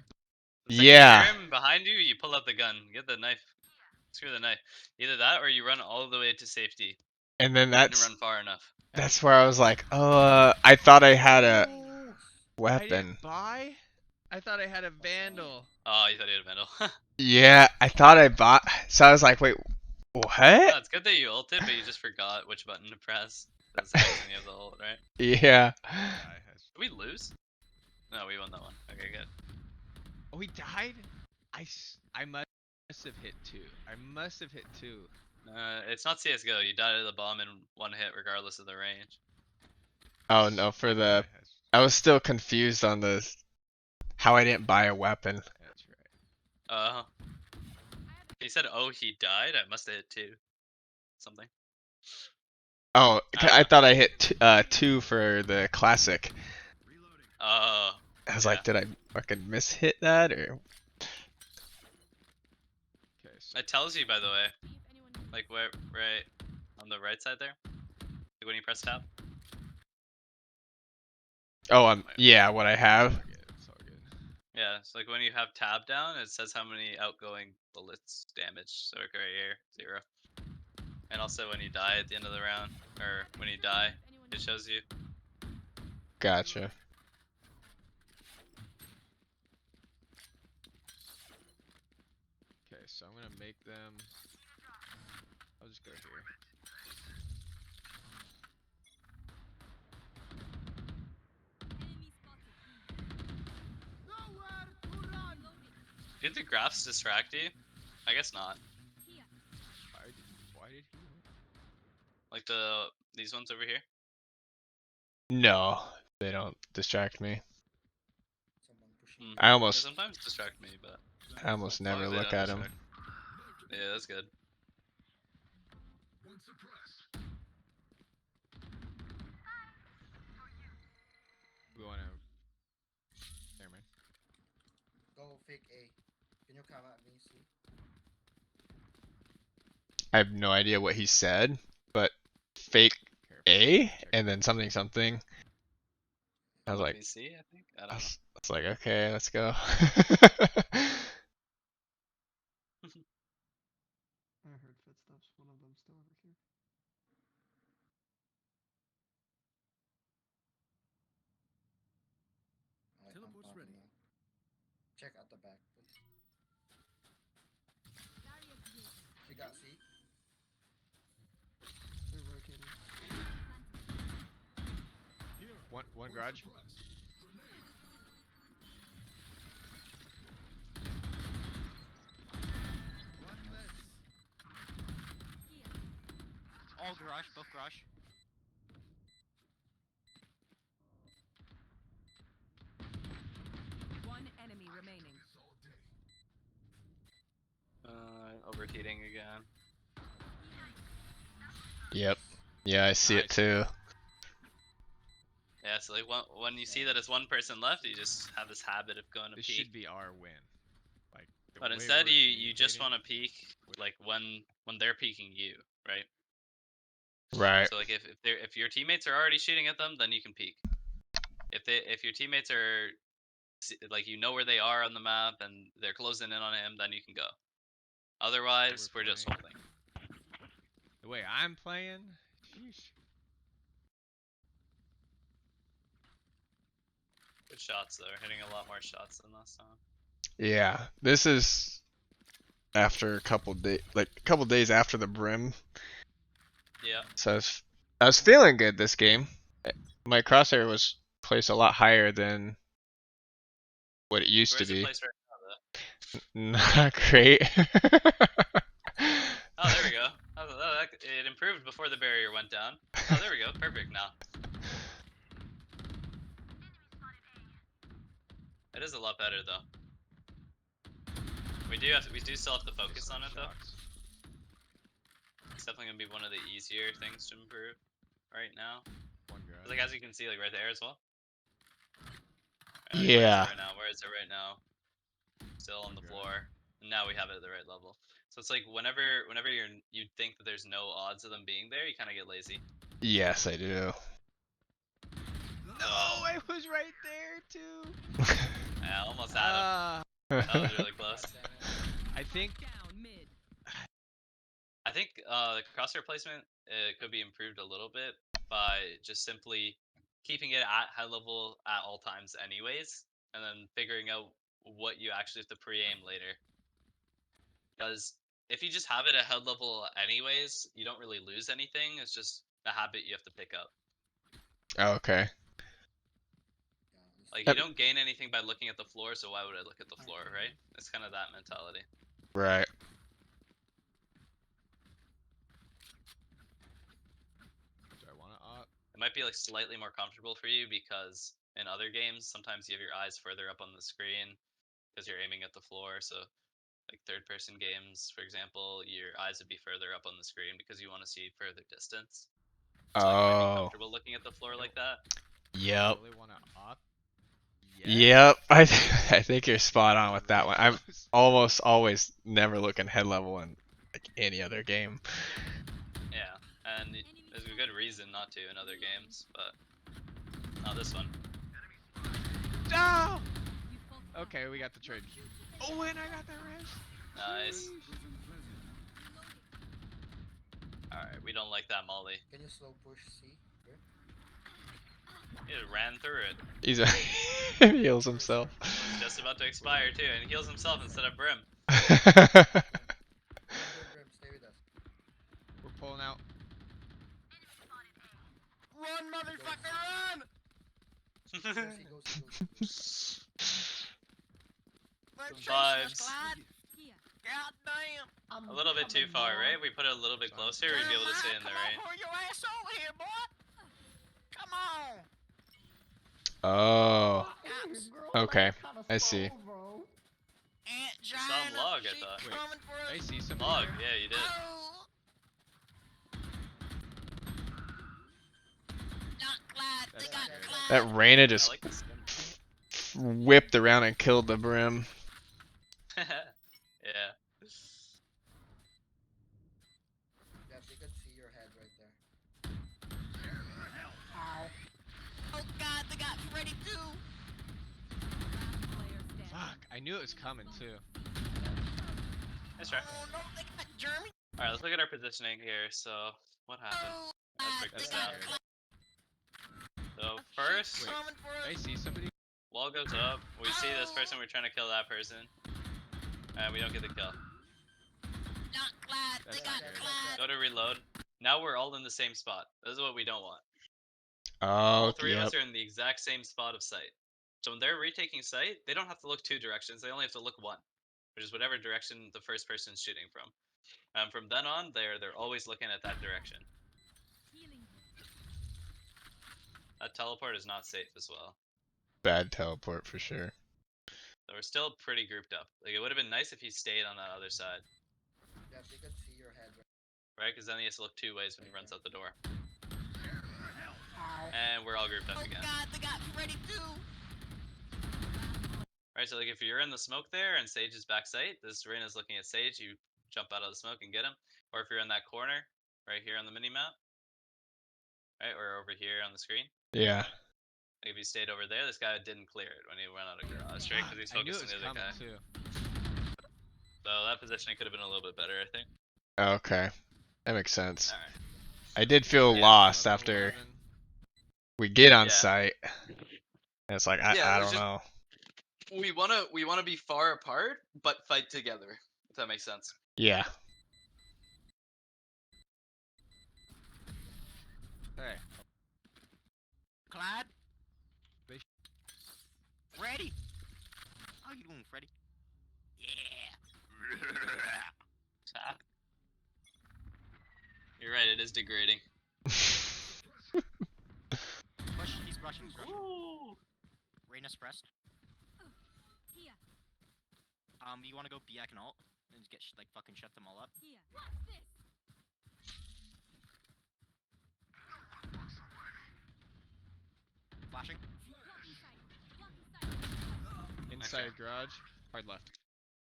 Yeah. You hear him behind you, you pull out the gun. Get the knife. Screw the knife. Either that or you run all the way to safety. And then You didn't that's run far enough. where I was like, oh, I thought I had a I weapon. didn't buy? I thought I had a vandal. Oh, you thought he had a vandal. Yeah, I thought I bought. So I was like, wait, what? No, it's good that you ulted, but you just forgot which button to press. That's the reason you have the ult, right? Yeah. Did we lose? No, we won that one. Okay, good. Oh, he died? I must have hit 2. I must have hit 2. It's not CSGO. You died to the bomb in one hit regardless of the range. Oh no, for the. I was still confused on the how I didn't buy a weapon. That's right. He said, oh, he died? I must have hit 2. Something. Oh, I don't I know. thought I hit 2 for the classic. Oh. I was Yeah. like, did I fucking mishit that or? Okay, so It tells you, by the way. Like, where, right on the right side there? Like when you press tab? Oh, yeah, what I have. it's all good. Yeah, so like when you have tab down, it says how many outgoing bullets damage. So like right here, 0. And also when you die at the end of the round, or when you die, it shows you. Gotcha. Okay, so I'm gonna make them. I'll just go here. Did the graphs distract you? I guess not. Why did he? Like these ones over here. No, they don't distract me. Someone pushing. Hmm. I They almost sometimes distract me, but I almost as long never as they look don't at them. distract. Yeah, that's good. We wanna. Never mind. Go fake A. Can you come at me, see? I have no idea what he said, but fake Careful. A Check and then something something. I was Let like, me see, I think. I I don't know. was like, okay, let's go. I heard footsteps. One of them still over here. Teleport's ready. Check out the back, please. You got C? They're rotating. One garage. All garage, both garage. One enemy remaining. Overheating again. Yep. Yeah, I see it Nice. too. Yeah, so like when you see that it's one person left, you just have this habit of going to This peek. should be our win. Like, the But way instead, we're you just communicating- want to peek like when they're peeking you, right? Right. So like if your teammates are already shooting at them, then you can peek. If your teammates are like you know where they are on the map and they're closing in on him, then you can go. Otherwise, we're just playing. holding. The way I'm playing, sheesh. Good shots though. We're hitting a lot more shots than last time. Yeah. This is after a couple days after the brim. Yeah. So I was feeling good this game. My crosshair was placed a lot higher than what it used to Where's it be. placed right now though? Not great. Oh, there we go. It improved before the barrier went down. Oh, there we go. Perfect now. It is a lot better though. We do still have to focus on it though. It's definitely gonna be one of the easier things to improve right now. One guy. Like as you can see, like right there as well. Yeah. Where is it right now? Still on the floor. And now we have it at the right level. So it's like whenever you think that there's no odds of them being there, you kind of get lazy. Yes, I do. No, I was right there too. Yeah, almost had him. Ah, That was really close. I think Down mid. I think the crosshair placement could be improved a little bit by just simply keeping it at high level at all times anyways, and then figuring out what you actually have to pre-aim later. Because if you just have it at head level anyways, you don't really lose anything. It's just a habit you have to pick up. Okay. Like you don't gain anything by looking at the floor, so why would I look at the floor, right? It's kind of that mentality. Right. do I want to opt? It might be like slightly more comfortable for you because in other games, sometimes you have your eyes further up on the screen because you're aiming at the floor. So like third-person games, for example, your eyes would be further up on the screen because you want to see further distance. So like, it might be Oh. comfortable looking at the floor like that. Yep. Really want to opt? Yep. I think you're spot on with that one. I'm almost always never looking head level in like any other game. Yeah, and there's a good reason not to in other games, but not this one. No! Okay, we got the trade. Oh, and I got that rest. Nice. Alright, we don't like that molly. Can you slow push C? Here? He just ran through it. He's he heals himself. It's just about to expire too, and he heals himself instead of Brim. Brim, Brim, stay with us. We're pulling out. Run, motherfucker, run! Go C, go C, go C. Let's chase Vibes. this, lad. Here. God damn. A little bit too far, right? We put it a little bit closer, we'd be able to stay in the Come on, rain. pull your ass over here, boy. Come on. Oh. Okay, Kinda I see. slow, bro. Aunt saw him Gina, log, I she's thought. Wait, coming for us. I see somebody Log, there. yeah, you did. Oh. Not glad. They That's got not good. glad. That Reyna I just like this. whipped around and killed the brim. Yeah. Yeah, they can see your head right there. Oh God, they got Freddy too. Player standing. Fuck, I knew it was coming too. Nice try. Oh no, they got Jeremy. Alright, let's look at our positioning here. So, what happened? Oh, Let's break they this got down. glad. So, first, She's coming for I us. see somebody. wall goes up. We see this person, we're trying to kill that person. And we don't get the kill. Not glad. They That's got not good. glad. Go to reload. Now we're all in the same spot. This is what we don't want. Oh, All three of yep. us are in the exact same spot of sight. So when they're retaking sight, they don't have to look two directions. They only have to look one, which is whatever direction the first person's shooting from. From then on, they're always looking at that direction. Healing. That teleport is not safe as well. Bad teleport for sure. So we're still pretty grouped up. Like it would have been nice if he stayed on that other side, Yeah, they can see your head right right? Because then he has to look two ways when he runs out the door. And we're all grouped up Oh again. god, they got Freddy too! Alright, so like if you're in the smoke there and Sage is backside, this Reina's looking at Sage, you jump out of the smoke and get him. Or if you're in that corner, right here on the mini map, right, or over here on the screen. Yeah. Like if you stayed over there, this guy didn't clear it when he went out of garage, right? Because he's I knew it focusing was the other coming guy. too. So that positioning could have been a little bit better, I think. Okay. That makes sense. Alright. I did feel Yeah, lost 11, after 11. we get on Yeah. site. And it's like Yeah, I there's don't just know. we wanna be far apart, but fight together. If that makes sense. Yeah. Hey. Clyde? They- Freddy! How you doing, Freddy? Yeah! Ah. You're right, it is degrading. Push, he's rushing, he's rushing. Ooh. Reina's pressed. Here, You wanna go B-Ack and ult? And just get, like, fucking shut them all up? here. Watch this. Flashing. Blocking sight. Blocking sight. Inside garage. Hard left.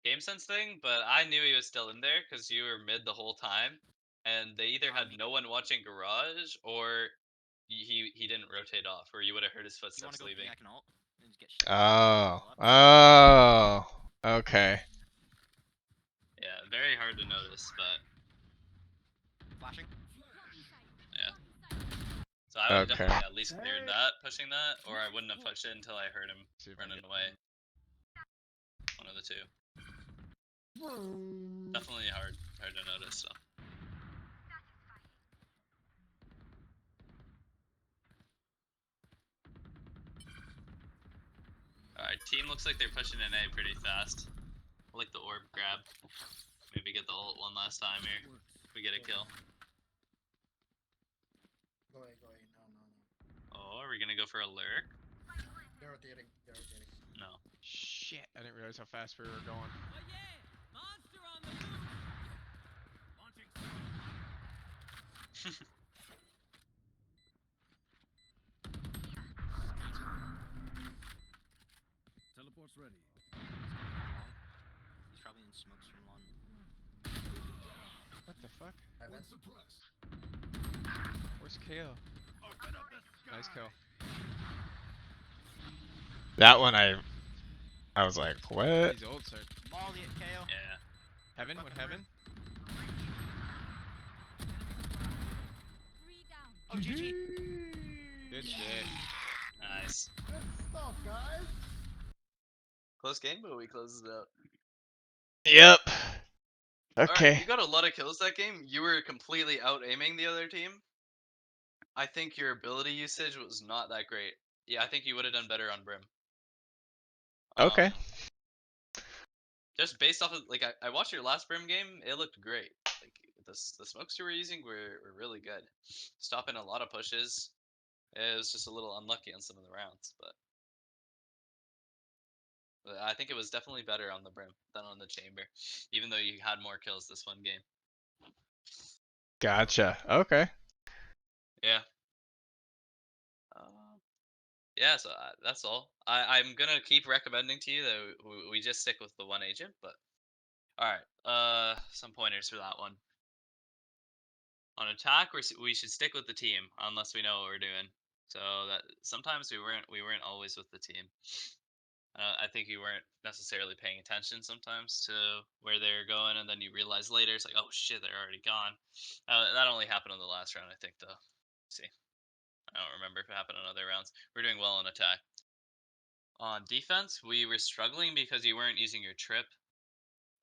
Game sense thing, but I knew he was still in there because you were mid the whole time, and they either had no one watching garage or he didn't rotate off, or you would have heard his You wanna footsteps go leaving. B-Ack and ult? And just get Oh. shut them all up? Oh. Okay. Yeah, very hard to notice, but Flashing. Blocking sight. yeah. Blocking sight. So I would have Okay. definitely at least cleared that, pushing that, or I wouldn't have pushed it until I heard him See if I running get- away. One of the two. Definitely hard to notice. So. Alright, team looks like they're pushing in A pretty fast. I like the orb grab. Maybe get the ult one last time here. If we get a kill. Go away, go away. No, no, no. Oh, are we gonna go for a lurk? They're rotating. They're rotating. No. Shit, I didn't realize how fast we were going. Teleport's ready. He's probably in smokes from long. What the fuck? Heavens. Where's KO? Nice kill. That one I was like, what? These ults are Molly at KO. Yeah. heaven. What heaven? Three down. Oh, GG. Good shit. Nice. Good stuff, guys. Close game, but we closed it out. Yep. Alright, Okay. you got a lot of kills that game. You were completely out aiming the other team. I think your ability usage was not that great. Yeah, I think you would have done better on Brim. Okay. Just based off of like I watched your last Brim game, it looked great. Like the smokes you were using were really good, stopping a lot of pushes. It was just a little unlucky on some of the rounds, but I think it was definitely better on the Brim than on the Chamber, even though you had more kills this one game. Gotcha. Okay. Yeah. Yeah, so that's all. I'm gonna keep recommending to you that we just stick with the one agent, but all right. Some pointers for that one. On attack, we should stick with the team unless we know what we're doing. So that sometimes we weren't always with the team. I think you weren't necessarily paying attention sometimes to where they're going, and then you realize later it's like, oh shit, they're already gone. That only happened on the last round, I think, though. Let's see, I don't remember if it happened on other rounds. We're doing well on attack. On defense, we were struggling because you weren't using your trip.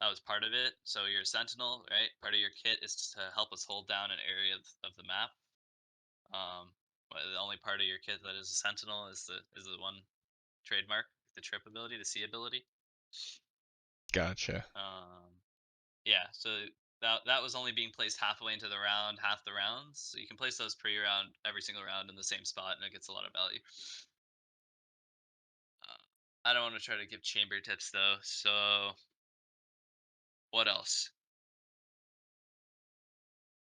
That was part of it. So your sentinel, right? Part of your kit is to help us hold down an area of the map. But the only part of your kit that is a sentinel is the one trademark, the trip ability, the C ability. Gotcha. Yeah. So that was only being placed halfway into the round, half the rounds. So you can place those pre-round every single round in the same spot, and it gets a lot of value. I don't want to try to give chamber tips though. So what else?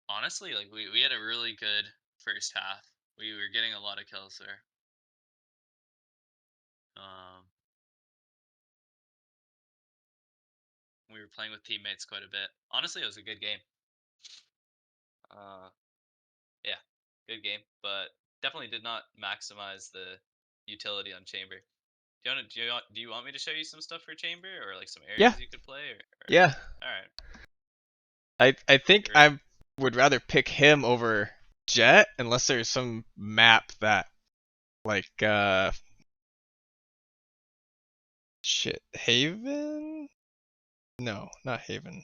Honestly, like we had a really good first half. We were getting a lot of kills there. We were playing with teammates quite a bit. Honestly, it was a good game. Yeah, good game, but definitely did not maximize the utility on chamber. Do you want me to show you some stuff for chamber or like some Yeah, areas you could play or yeah. all right. I think You're, I would rather pick him over Jet unless there's some map that like shit, Haven? No, not Haven.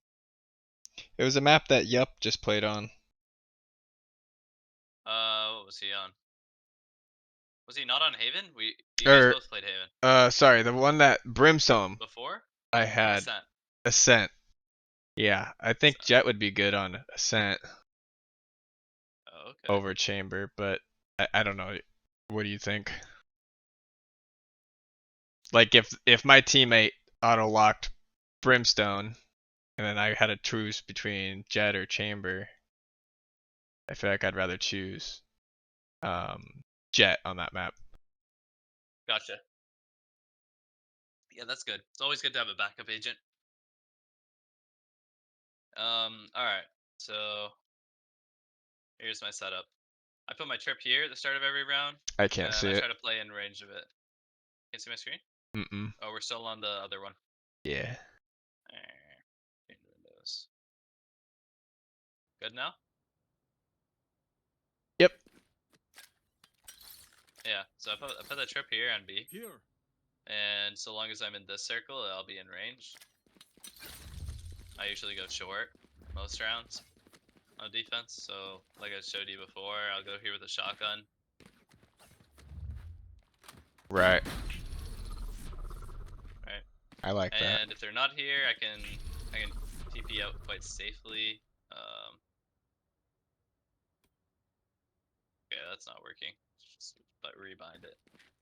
It was a map that Yup just played on. what was he on? Was he not on Haven? You guys Or both played Haven sorry, the one that Brimstone before? I had. Ascent. Ascent. Yeah, I think Ascent. Jet would be good on Ascent Oh, okay. over Chamber, but I don't know. What do you think? Like if my teammate auto locked Brimstone and then I had a truce between Jet or Chamber, I feel like I'd rather choose Jet on that map. Gotcha. Yeah, that's good. It's always good to have a backup agent. All right. So here's my setup. I put my trip here at the start of every round, I can't and see I it. try to play in range of it. Can you see my screen? Mm-mm. Oh, we're still on the other one. Yeah. Change windows. Good now? Yep. Yeah. So I put the trip here on B. Here. And so long as I'm in this circle, I'll be in range. I usually go short most rounds on defense. So like I showed you before, I'll go here with a shotgun. Right. Right. I like that. And if they're not here, I can TP out quite safely. Okay, that's not working. Just but rebind it.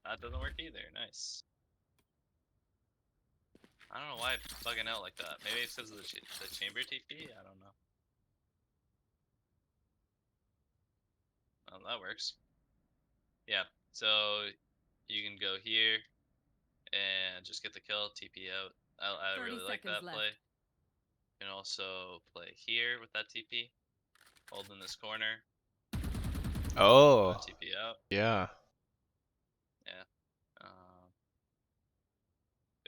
That doesn't work either. Nice. I don't know why it's bugging out like that. Maybe it's because of the chamber TP. I don't know. Oh, that works. Yeah. So you can go here and just get the kill. TP out. I 30 really like that seconds play. left. You can also play here with that TP. Hold in this corner. Oh. TP out. Yeah. Yeah.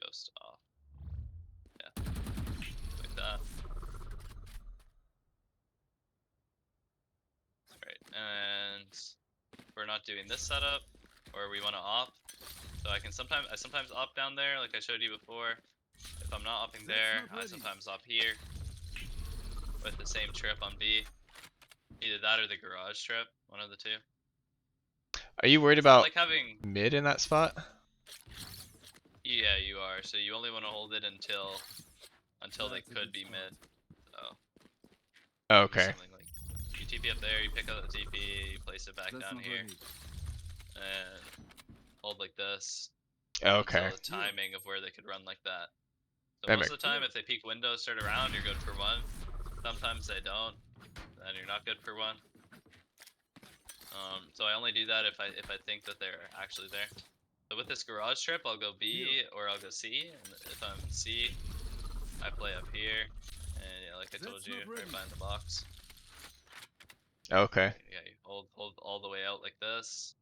Ghost off. Yeah. Like that. Right. And we're not doing this setup, or we want to opt. So I sometimes opt down there, like I showed you before. If I'm not opting there, I sometimes opt here with the same trip on B. Either that or the garage trip, one of the two. Are you worried It's not about like having. mid in that spot? Yeah, you are. So you only want to hold it until they could be mid. So Okay. something like you TP up there, you pick up the TP, you place it back down here, and hold like this Okay. until the timing of where they could run like that. So That most makes of the time, if they peek windows, start around, you're good for one. Sometimes they don't, then you're not good for one. So I only do that if I think that they're actually there. So with this garage trip, I'll go B or I'll go C, and if I'm C, I play up here, and yeah, like I told you, right behind the box. Okay. Yeah, you hold all the way out like this.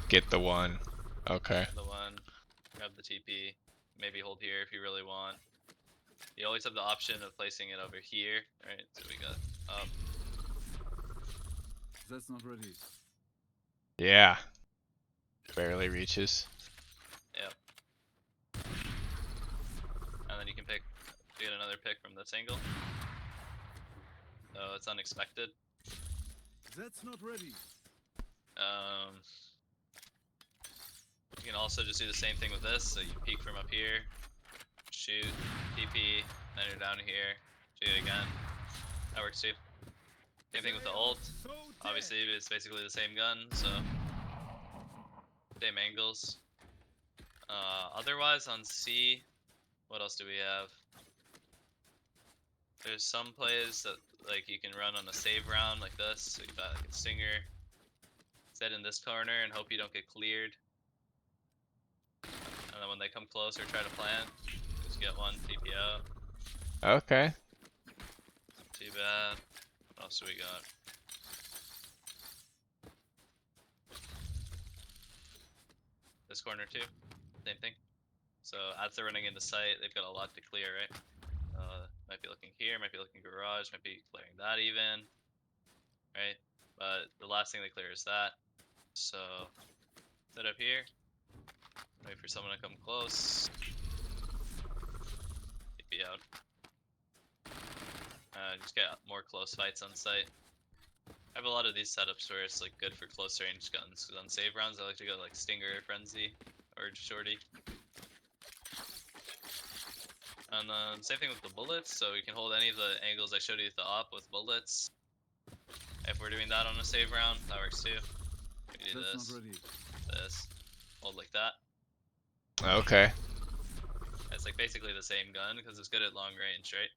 Get the one. Okay. The one, grab the TP, maybe hold here if you really want. You always have the option of placing it over here, right? So we got up. That's not ready. Yeah. Barely reaches. Yep. And then you can get another pick from this angle. So it's unexpected. That's not ready. You can also just do the same thing with this. So you peek from up here, shoot, TP, then you're down here, shoot again. That works too. Same thing with the ult. Obviously, it's basically the same gun, so same angles. Otherwise on C, what else do we have? There's some plays that like you can run on a save round like this. So you got like a stinger, sit in this corner and hope you don't get cleared. And then when they come close or try to plant, just get one TP out. Okay. Too bad. What else do we got? This corner too. Same thing. So as they're running into sight, they've got a lot to clear, right? Might be looking here, might be looking garage, might be clearing that even. Right? But the last thing they clear is that. So set up here. Wait for someone to come close. TP out. Just get more close fights on site. I have a lot of these setups where it's like good for close range guns. Because on save rounds, I like to go like Stinger, Frenzy, or Shorty. And then same thing with the bullets. So you can hold any of the angles I showed you at the op with bullets. If we're doing that on a save round, that works too. We do That's this, not ready. this, hold like that. Okay. It's like basically the same gun because it's good at long range, right?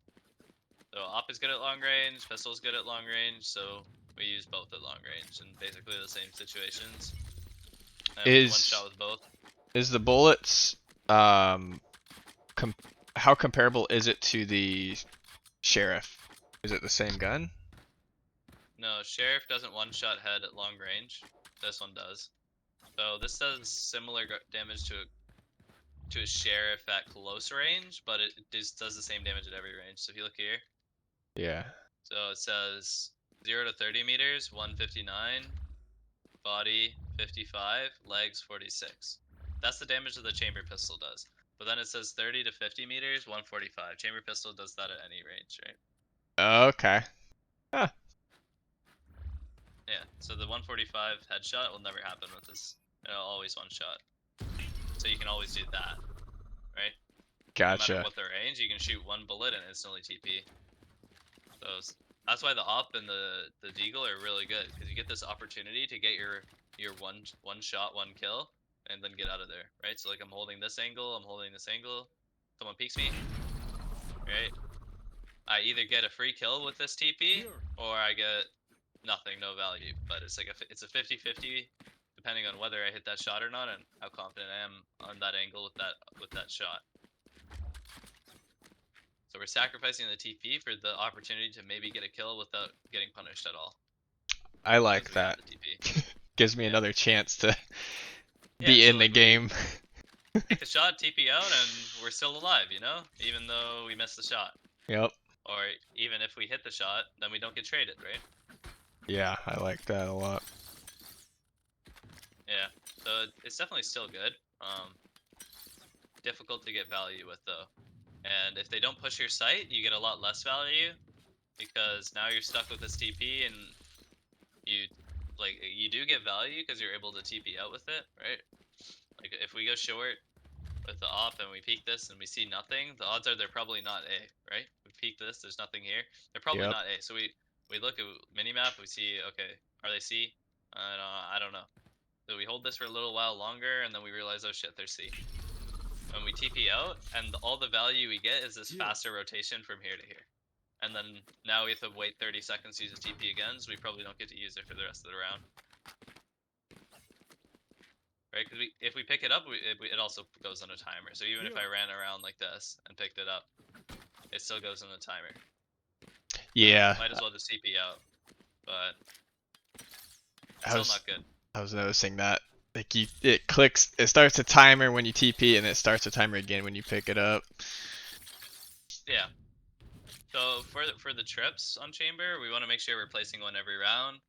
So op is good at long range, pistol is good at long range, so we use both at long range in basically the same situations. And we can one shot with both. Is the bullets how comparable is it to the sheriff? Is it the same gun? No, sheriff doesn't one shot head at long range. This one does. So this does similar damage to a sheriff at close range, but it just does the same damage at every range. So if you look here, Yeah. so it says 0 to 30 meters, 159, body 55, legs 46. That's the damage that the chamber pistol does. But then it says 30 to 50 meters, 145. Chamber pistol does that at any range, right? Okay. Huh. Yeah, so the 145 headshot will never happen with this. It'll always one shot. So you can always do that, right? No matter Gotcha. what the range, you can shoot one bullet and instantly TP. So that's why the op and the deagle are really good, because you get this opportunity to get your one shot, one kill, and then get out of there, right? So like I'm holding this angle, I'm holding this angle, someone peeks me, right? I either get a free kill with this TP, or I get nothing, no value. But it's like it's a 50-50 depending on whether I hit that shot or not and how confident I am on that angle with that shot. So we're sacrificing the TP for the opportunity to maybe get a kill without getting punished at all. I like Because we have that. the TP. Gives me Yeah. another chance to Yeah, be so in the like game. take the shot, TP out, and we're still alive, you know? Even though we missed the shot. Yep. Or even if we hit the shot, then we don't get traded, right? Yeah, I like that a lot. Yeah, so it's definitely still good. Difficult to get value with though. And if they don't push your site, you get a lot less value because now you're stuck with this TP and you do get value because you're able to TP out with it, right? Like if we go short with the op and we peek this and we see nothing, the odds are they're probably not A, right? We peek this, there's nothing here. They're probably Yep. not A. So we look at minimap, we see, okay, are they C? I don't know. So we hold this for a little while longer and then we realize, oh shit, they're C. When we TP out, and all the value we get is this faster rotation from here to here. And then now we have to wait 30 seconds to use a TP again, so we probably don't get to use it for the rest of the round. Right, because if we pick it up, it also goes on a timer. So even if I ran around like this and picked it up, it still goes on the timer. Yeah. Might as well just TP out, but it's I still was not good. I was noticing that. Like it clicks, it starts a timer when you TP, and it starts a timer again when you pick it up. Yeah. So for the trips on chamber, we want to make sure we're placing one every round.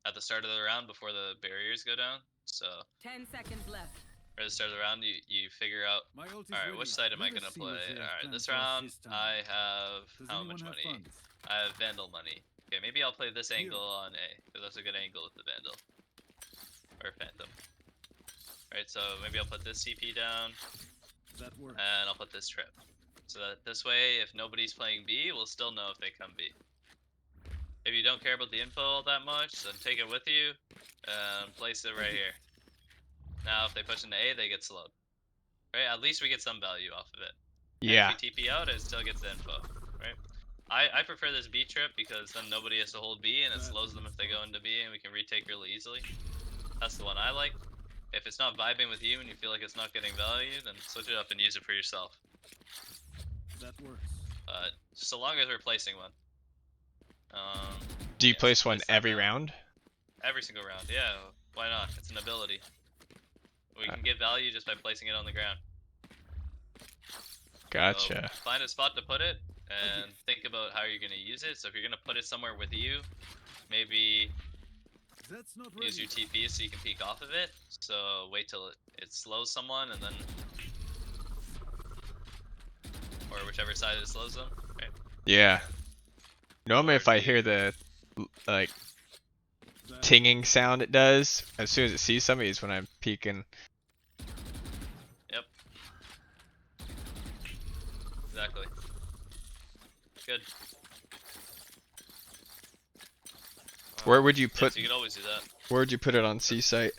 At the start of the round before the barriers go down. So 10 seconds left. at the start of the round, you figure out. All right, which side am I gonna play? All right, this round I have how much money? I have Vandal money. Okay, maybe I'll play this angle on A because that's a good angle with the Vandal or Phantom. Right, so maybe I'll put this CP down, and I'll put this trip. So that this way, if nobody's playing B, we'll still know if they come B. If you don't care about the info all that much, then take it with you and place it right here. Now, if they push into A, they get slowed. Right? At least we get some value off of it. Yeah. And if we TP out, it still gets the info. Right? I prefer this B trip because then nobody has to hold B and it That's slows a them good if they go spot. into B and we can retake really easily. That's the one I like. If it's not vibing with you and you feel like it's not getting value, then switch it up and use it for yourself. That works. So long as we're placing one. Do you Yeah, so place one place that every now. round? Every single round, yeah. Why not? It's an ability. We can get value just by placing it on the ground. So Gotcha. find a spot to put it and think about how you're gonna use it. So if you're gonna put it somewhere with you, maybe That's not use ready. your TP so you can peek off of it. So wait till it slows someone and then, or whichever side it slows them. Right? Yeah. Normally, Or if I do hear you, the like That's tinging sound it does as soon as it sees somebody is when I'm peeking. yep. Exactly. Good. Where would you Yeah, put? so you could always do that. Where would you put it on C site?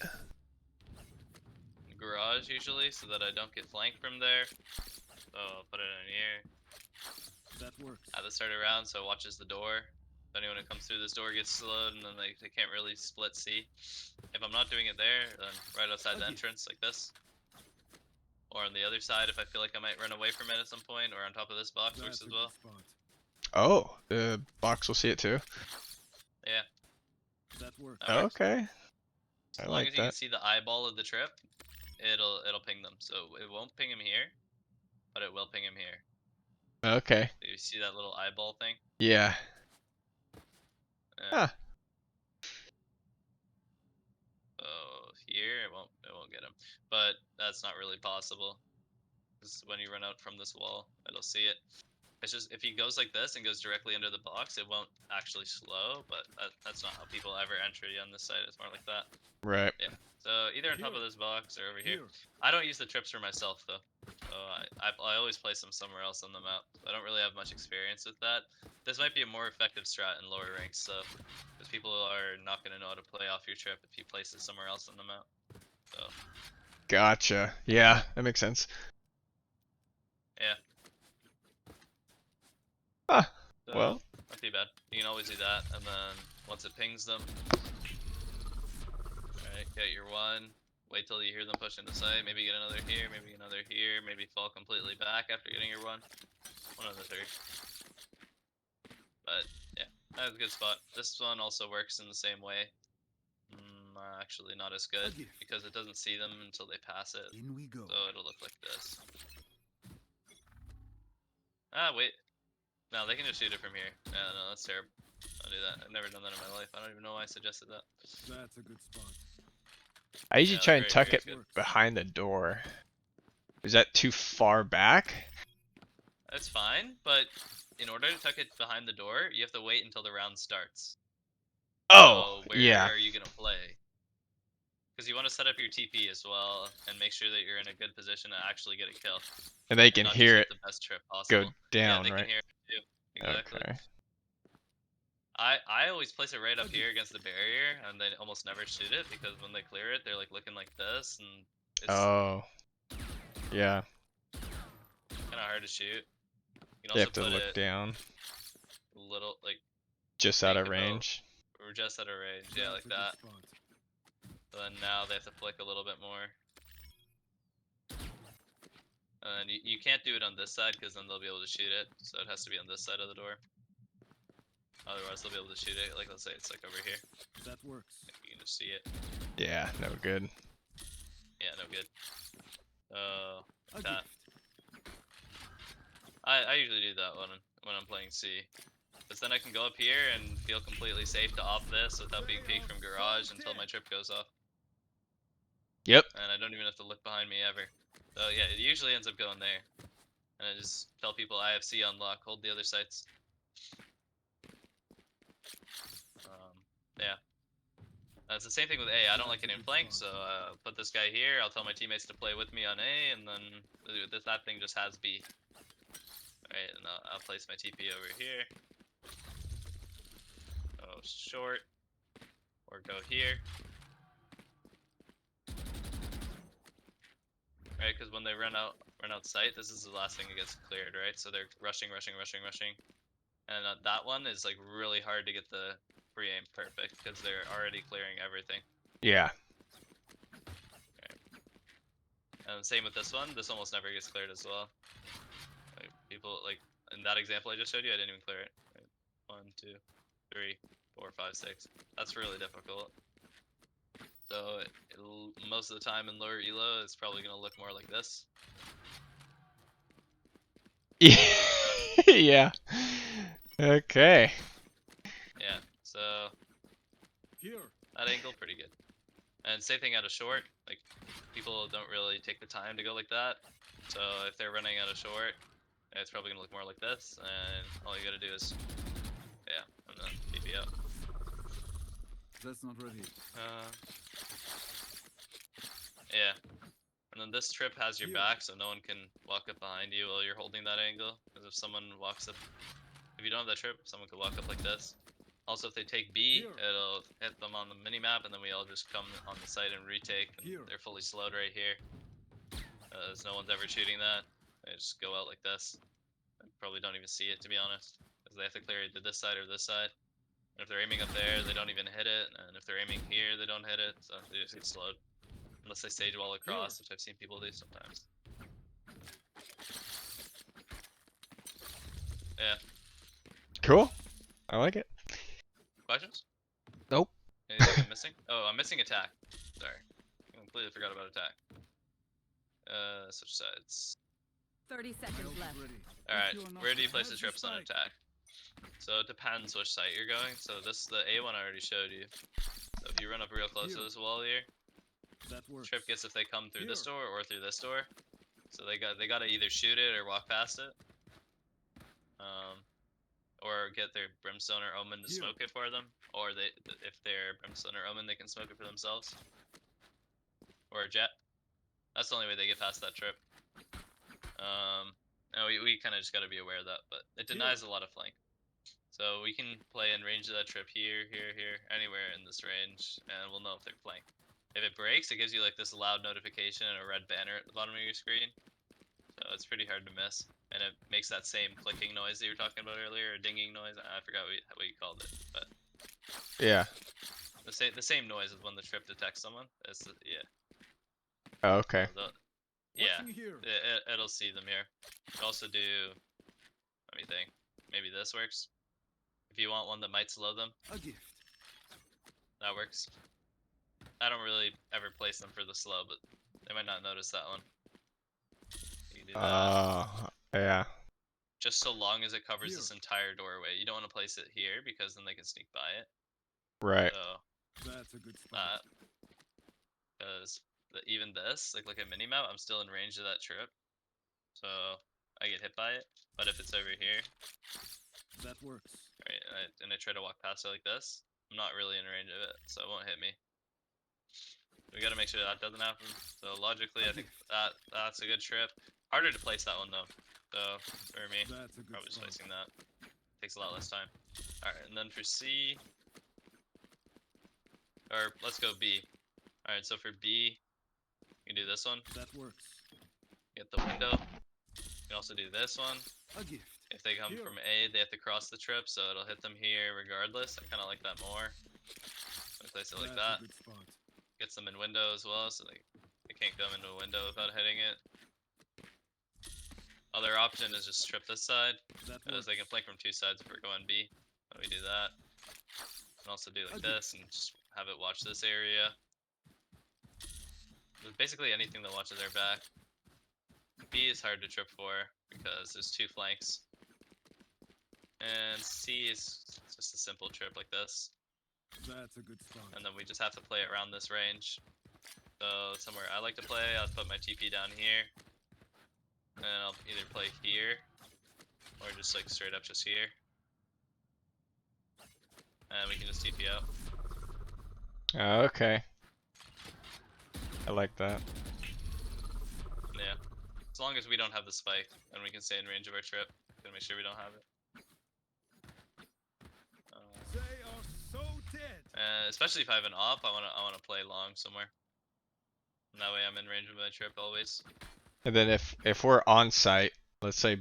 Garage usually, so that I don't get flanked from there. So I'll put it in here. that works. At the start of round, so it watches the door. If anyone who comes through this door gets slowed, and then they can't really split C. If I'm not doing it there, then right outside the entrance, like this. Or on the other side, if I feel like I might run away from it at some point, or on top of this box works That's as a well. good spot. Oh, the box will see it too. Yeah, That works. that works. Okay. I As long like as you can that. see the eyeball of the trip, it'll ping them. So it won't ping him here, but it will ping him here. Okay. So you see that little eyeball thing? Yeah. Yeah. Huh. Oh, here it won't get him, but that's not really possible. Because when you run out from this wall, it'll see it. It's just if he goes like this and goes directly under the box, it won't actually slow. But that's not how people ever enter on this side. It's more like that. Right. Yeah. So either on top of Here. this box or over here. Here. I don't use the trips for myself though. So I always place them somewhere else on the map. I don't really have much experience with that. This might be a more effective strat in lower ranks, so because people are not going to know how to play off your trip if you place it somewhere else on the map. So Gotcha. Yeah, that makes sense. yeah. Huh. So Well. not too bad. You can always do that, and then once it pings them, alright, get your one. Wait till you hear them push into sight. Maybe get another here, maybe another here, maybe fall completely back after getting your one. One of the three. But yeah, that's a good spot. This one also works in the same way. Actually, not as good Okay. because it doesn't see them until they pass it. In we go. So it'll look like this. Ah, wait. No, they can just shoot it from here. Yeah, no, that's terrible. I'll do that. I've never done that in my life. I don't even know why I suggested that. That's a good spot. I usually Yeah, try that's and very, tuck very it good. behind the door. Is that too far back? That's fine, but in order to tuck it behind the door, you have to wait until the round starts. Oh, So where yeah. are you gonna play? Because you want to set up your TP as well and make sure that you're in a good position to actually get a kill. And they And can not just hear get it the best trip go possible. Yeah, down, they can right? hear it too. Exactly. Okay. I always place it right up here against the barrier, and they almost never shoot it because when they clear it, they're like looking like this, and it's Oh. Yeah. kind of hard to shoot. You can They also have to put look it down. a little like Just out think of about range. we're just at a range, yeah, like That's a good that. spot. So then now they have to flick a little bit more. And you can't do it on this side because then they'll be able to shoot it. So it has to be on this side of the door. Otherwise they'll be able to shoot it. Like let's say it's like over here. That works. You can just see it. Yeah, no good. Yeah, no good. A That. gift. I usually do that when I'm playing C. Because then I can go up here and feel completely safe to off this without being peeked from garage until my trip goes off. Yep. And I don't even have to look behind me ever. So yeah, it usually ends up going there. And I just tell people I have C on lock, hold the other sites. Yeah. It's the same thing with A. I don't like it in flank, so I'll put this guy here. I'll tell my teammates to play with me on A, and then that thing just has B. Alright, and I'll place my TP over here. Go short. Or go here. Right, because when they run out sight, this is the last thing that gets cleared, right? So they're rushing. And that one is like really hard to get the free aim perfect because they're already clearing everything. Yeah. And same with this one. This almost never gets cleared as well. Like people like in that example I just showed you, I didn't even clear it. 1, 2, 3, 4, 5, 6. That's really difficult. So most of the time in lower elo, it's probably gonna look more like this. Yeah. Okay. Yeah. So Here. that angle pretty good. And same thing out of short. Like people don't really take the time to go like that. So if they're running out of short, it's probably gonna look more like this. And all you gotta do is, yeah, and then TP out. That's not ready. Yeah. And then this trip has your Here. back, so no one can walk up behind you while you're holding that angle. Because if someone walks up, if you don't have that trip, someone could walk up like this. Also, if they take B, Here. it'll hit them on the minimap, and then we all just come on the site and retake. And Here. they're fully slowed right here. As no one's ever shooting that. They just go out like this. And probably don't even see it, to be honest. Because they have to clear either this side or this side. And if they're aiming up there, they don't even hit it. And if they're aiming here, they don't hit it. So they just get slowed. Unless they stage wall across, which I've seen people do sometimes. Yeah. Cool. I like it. Questions? Nope. Anything I'm missing? Oh, I'm missing attack. Sorry. I completely forgot about attack. Switch sides. 30 seconds left. Ready. Alright, If you are not where do you place the prepared to trips on strike. attack? So it depends which site you're going. So this the A1 I already showed you. So if you run up real close to Here. this wall here, That works. trip gets if they come through this Here. door or through this door. So they gotta either shoot it or walk past it. Or get their brimstone or omen to Here. smoke it for them. Or if they're brimstone or omen, they can smoke it for themselves. Or a jet. That's the only way they get past that trip. And we kind of just got to be aware of that, but it denies a lot of flank. So we can play in range of that trip here, anywhere in this range, and we'll know if they're flanked. If it breaks, it gives you like this loud notification and a red banner at the bottom of your screen. So it's pretty hard to miss. And it makes that same clicking noise that you were talking about earlier, or dinging noise. I forgot what you called it, but Yeah. the same noise as when the trip detects someone. Yeah. Oh, okay. Yeah. Watching here. It'll see them here. You can also do. Let me think. Maybe this works. If you want one that might slow them, A gift. that works. I don't really ever place them for the slow, but they might not notice that one. You can do that. Yeah. Just so long as it covers Here. this entire doorway. You don't want to place it here because then they can sneak by it. Right. So, That's a good spot. because even this, like look at minimap, I'm still in range of that trip. So, I get hit by it. But if it's over here, That works. right, and I try to walk past it like this, I'm not really in range of it, so it won't hit me. We gotta make sure that doesn't happen. So logically, I think that's a good trip. Harder to place that one though. So for me, That's a good probably just spot. placing that. Takes a lot less time. Alright, and then for C, or let's go B. Alright, so for B, you can do this one. That works. Get the window. You can also do this one. A gift. If they come Here. from A, they have to cross the trip, so it'll hit them here regardless. I kind of like that more. I place it like That's that. a good spot. Gets them in window as well, so they can't come into a window without hitting it. Other option is just trip this side, That because works. they can flank from two sides if we're going B. So we do that. And also do like Okay. this and just have it watch this area. But basically anything that watches their back. B is hard to trip for because there's two flanks. And C is just a simple trip like this. That's a good spot. And then we just have to play it around this range. So somewhere I like to play, I'll put my TP down here. And I'll either play here, or just like straight up just here. And we can just TP out. Okay. I like that. Yeah. As long as we don't have the spike, then we can stay in range of our trip. Gotta make sure we don't have it. They are so dead. Especially if I have an op, I wanna play long somewhere. And that way I'm in range of my trip always. And then if we're on site, let's say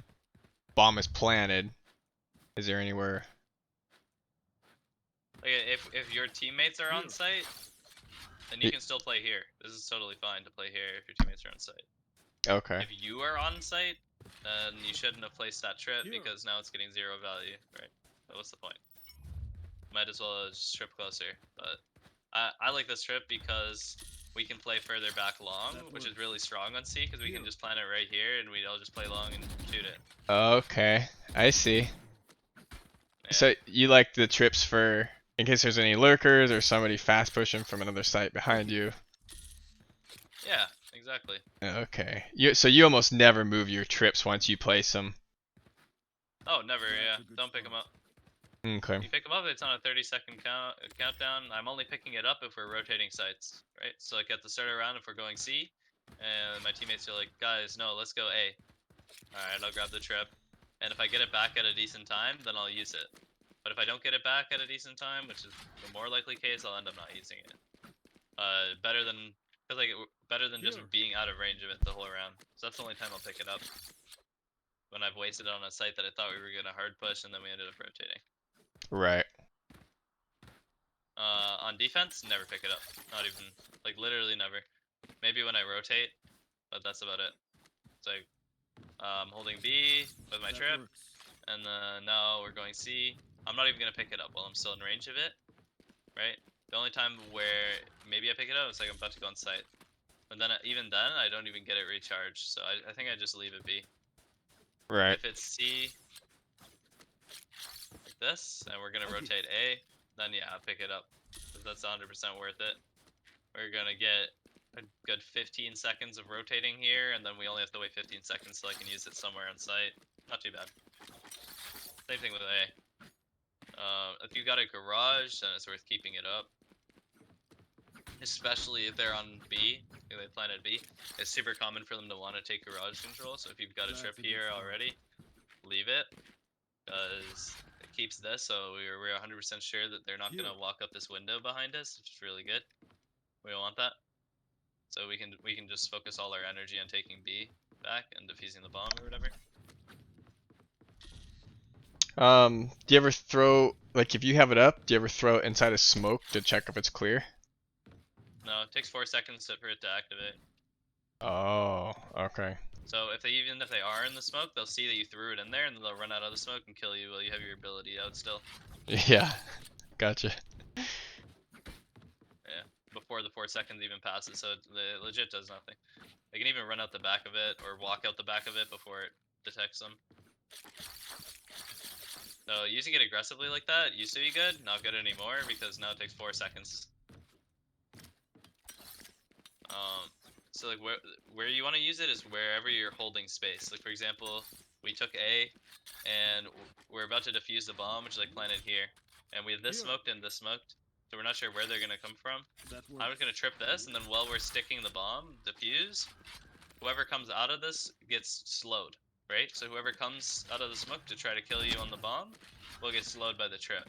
bomb is planted, Is there anywhere? Like if your teammates are on site, then you can still play here. This is totally fine to play here if your teammates are on site. Okay. If you are on site, then you shouldn't have placed that trip because now it's getting 0 value, right? So what's the point? Might as well just trip closer. But I like this trip because we can play further back long, which is really strong on C because we can just plant it right here and we all just play long and shoot it. Okay, I see. Yeah. So you like the trips for in case there's any lurkers or somebody fast pushing from another site behind you. Yeah, exactly. Okay. So you almost never move your trips once you place them. Oh, never. That's Yeah, a good don't pick them spot. up. Okay. You pick them up, it's on a 30-second countdown. I'm only picking it up if we're rotating sites, right? So like at the start of the round, if we're going C, and my teammates are like, guys, no, let's go A. Alright, I'll grab the trip. And if I get it back at a decent time, then I'll use it. But if I don't get it back at a decent time, which is the more likely case, I'll end up not using it. Better than just being out of range of it the whole round. So that's the only time I'll pick it up. When I've wasted it on a site that I thought we were gonna hard push, and then we ended up rotating. Right. On defense, never pick it up. Not even, like, literally never. Maybe when I rotate, but that's about it. It's like, holding B with my trip, and then now we're going C. I'm not even gonna pick it up while I'm still in range of it, right? The only time where maybe I pick it up is like I'm about to go on site. And then, even then, I don't even get it recharged, so I think I just leave it be. Right. If it's C, like this, and we're gonna rotate A, then yeah, I'll pick it up. Because that's 100% worth it. We're gonna get a good 15 seconds of rotating here, and then we only have to wait 15 seconds so I can use it somewhere on site. Not too bad. Same thing with A. If you got a garage, then it's worth keeping it up. Especially if they're on B, if they planted B. It's super common for them to want to take garage control, so if you've got a trip here already, leave it. Because it keeps this, so we're 100% sure that they're not going to walk up this window behind us, which is really good. We don't want that. So we can just focus all our energy on taking B back and defusing the bomb or whatever. Do you ever throw, like if you have it up, do you ever throw it inside of smoke to check if it's clear? No, it takes 4 seconds for it to activate. Oh, okay. So even if they are in the smoke, they'll see that you threw it in there, and then they'll run out of the smoke and kill you while you have your ability out still. Yeah, gotcha. Yeah, before the 4 seconds even passes, so it legit does nothing. They can even run out the back of it or walk out the back of it before it detects them. So using it aggressively like that used to be good, not good anymore because now it takes 4 seconds. So like where you want to use it is wherever you're holding space. Like for example, we took A, and we're about to defuse the bomb, which is like planted here, and we have this smoked and this smoked, so we're not sure where they're gonna come from. I'm just gonna trip this, and then while we're sticking the bomb, defuse, whoever comes out of this gets slowed, right? So whoever comes out of the smoke to try to kill you on the bomb will get slowed by the trip,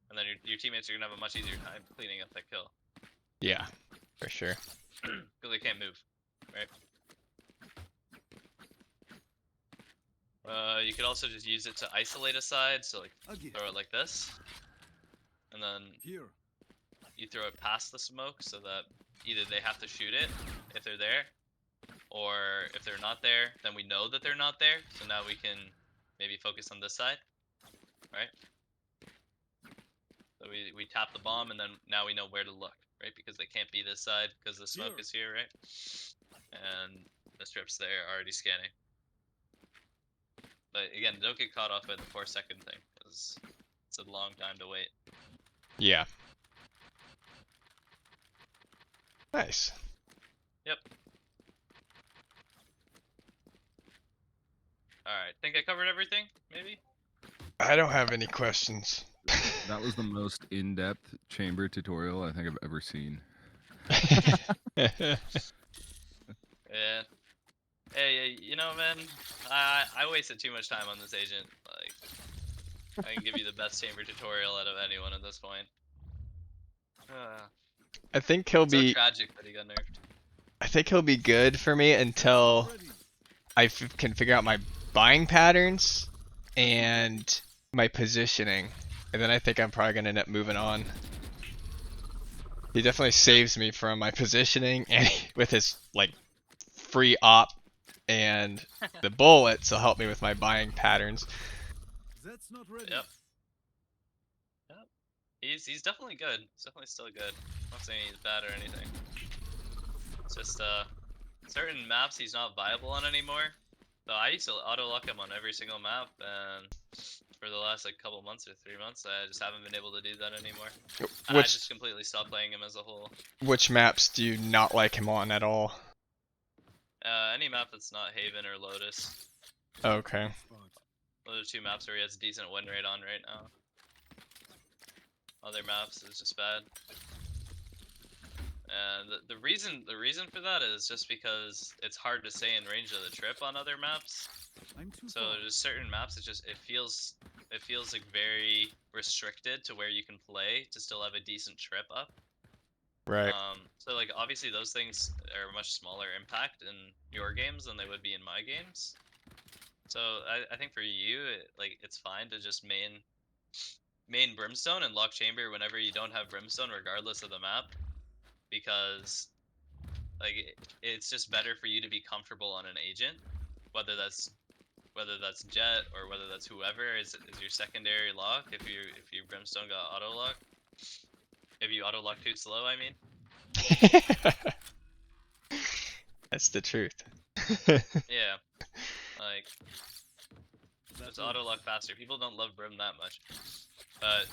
and then your teammates are gonna have a much easier time cleaning up that kill. Yeah, for sure. Because they can't move, right? You could also just use it to isolate a side, so like throw it like this, and then you throw it past the smoke so that either they have to shoot it if they're there, or if they're not there, then we know that they're not there, so now we can maybe focus on this side, right? So we tap the bomb, and then now we know where to look, right? Because they can't be this side because the smoke is here, right? And the strip's there already scanning. But again, don't get caught off by the 4 second thing, because it's a long time to wait. Yeah. Nice. Yep. Alright, think I covered everything, maybe? I don't have any questions. That was the most in-depth chamber tutorial I think I've ever seen. Yeah. Hey, you know, man, I wasted too much time on this agent. Like, I can give you the best chamber tutorial out of anyone at this point. I think he'll So be. tragic that he got nerfed. I think he'll be good for me until I can figure out my buying patterns and my positioning, and then I think I'm probably gonna end up moving on. He definitely saves me from my positioning, and with his like free op and the bullets will help me with my buying patterns. That's not ready. Yep. Yep. He's definitely good. He's definitely still good. I'm not saying he's bad or anything. It's just certain maps he's not viable on anymore. So I used to auto lock him on every single map, and for the last like couple months or 3 months, I just haven't been able to do that anymore. And I just completely stopped playing him as a whole. Which maps do you not like him on at all? Any map that's not Haven or Lotus. Okay. Those are two maps where he has a decent win rate on right now. Other maps is just bad. And the reason for that is just because it's hard to stay in range of the trip on other maps. So there's certain maps it feels like very restricted to where you can play to still have a decent trip up. Right. So like obviously those things are much smaller impact in your games than they would be in my games. So I think for you it's fine to just main Brimstone and lock chamber whenever you don't have Brimstone regardless of the map, because like it's just better for you to be comfortable on an agent, whether that's Jet or whether that's whoever is your secondary lock. If your Brimstone got auto lock, if you auto lock too slow, I mean. That's the truth. Yeah, like just auto lock faster. People don't love Brim that much, but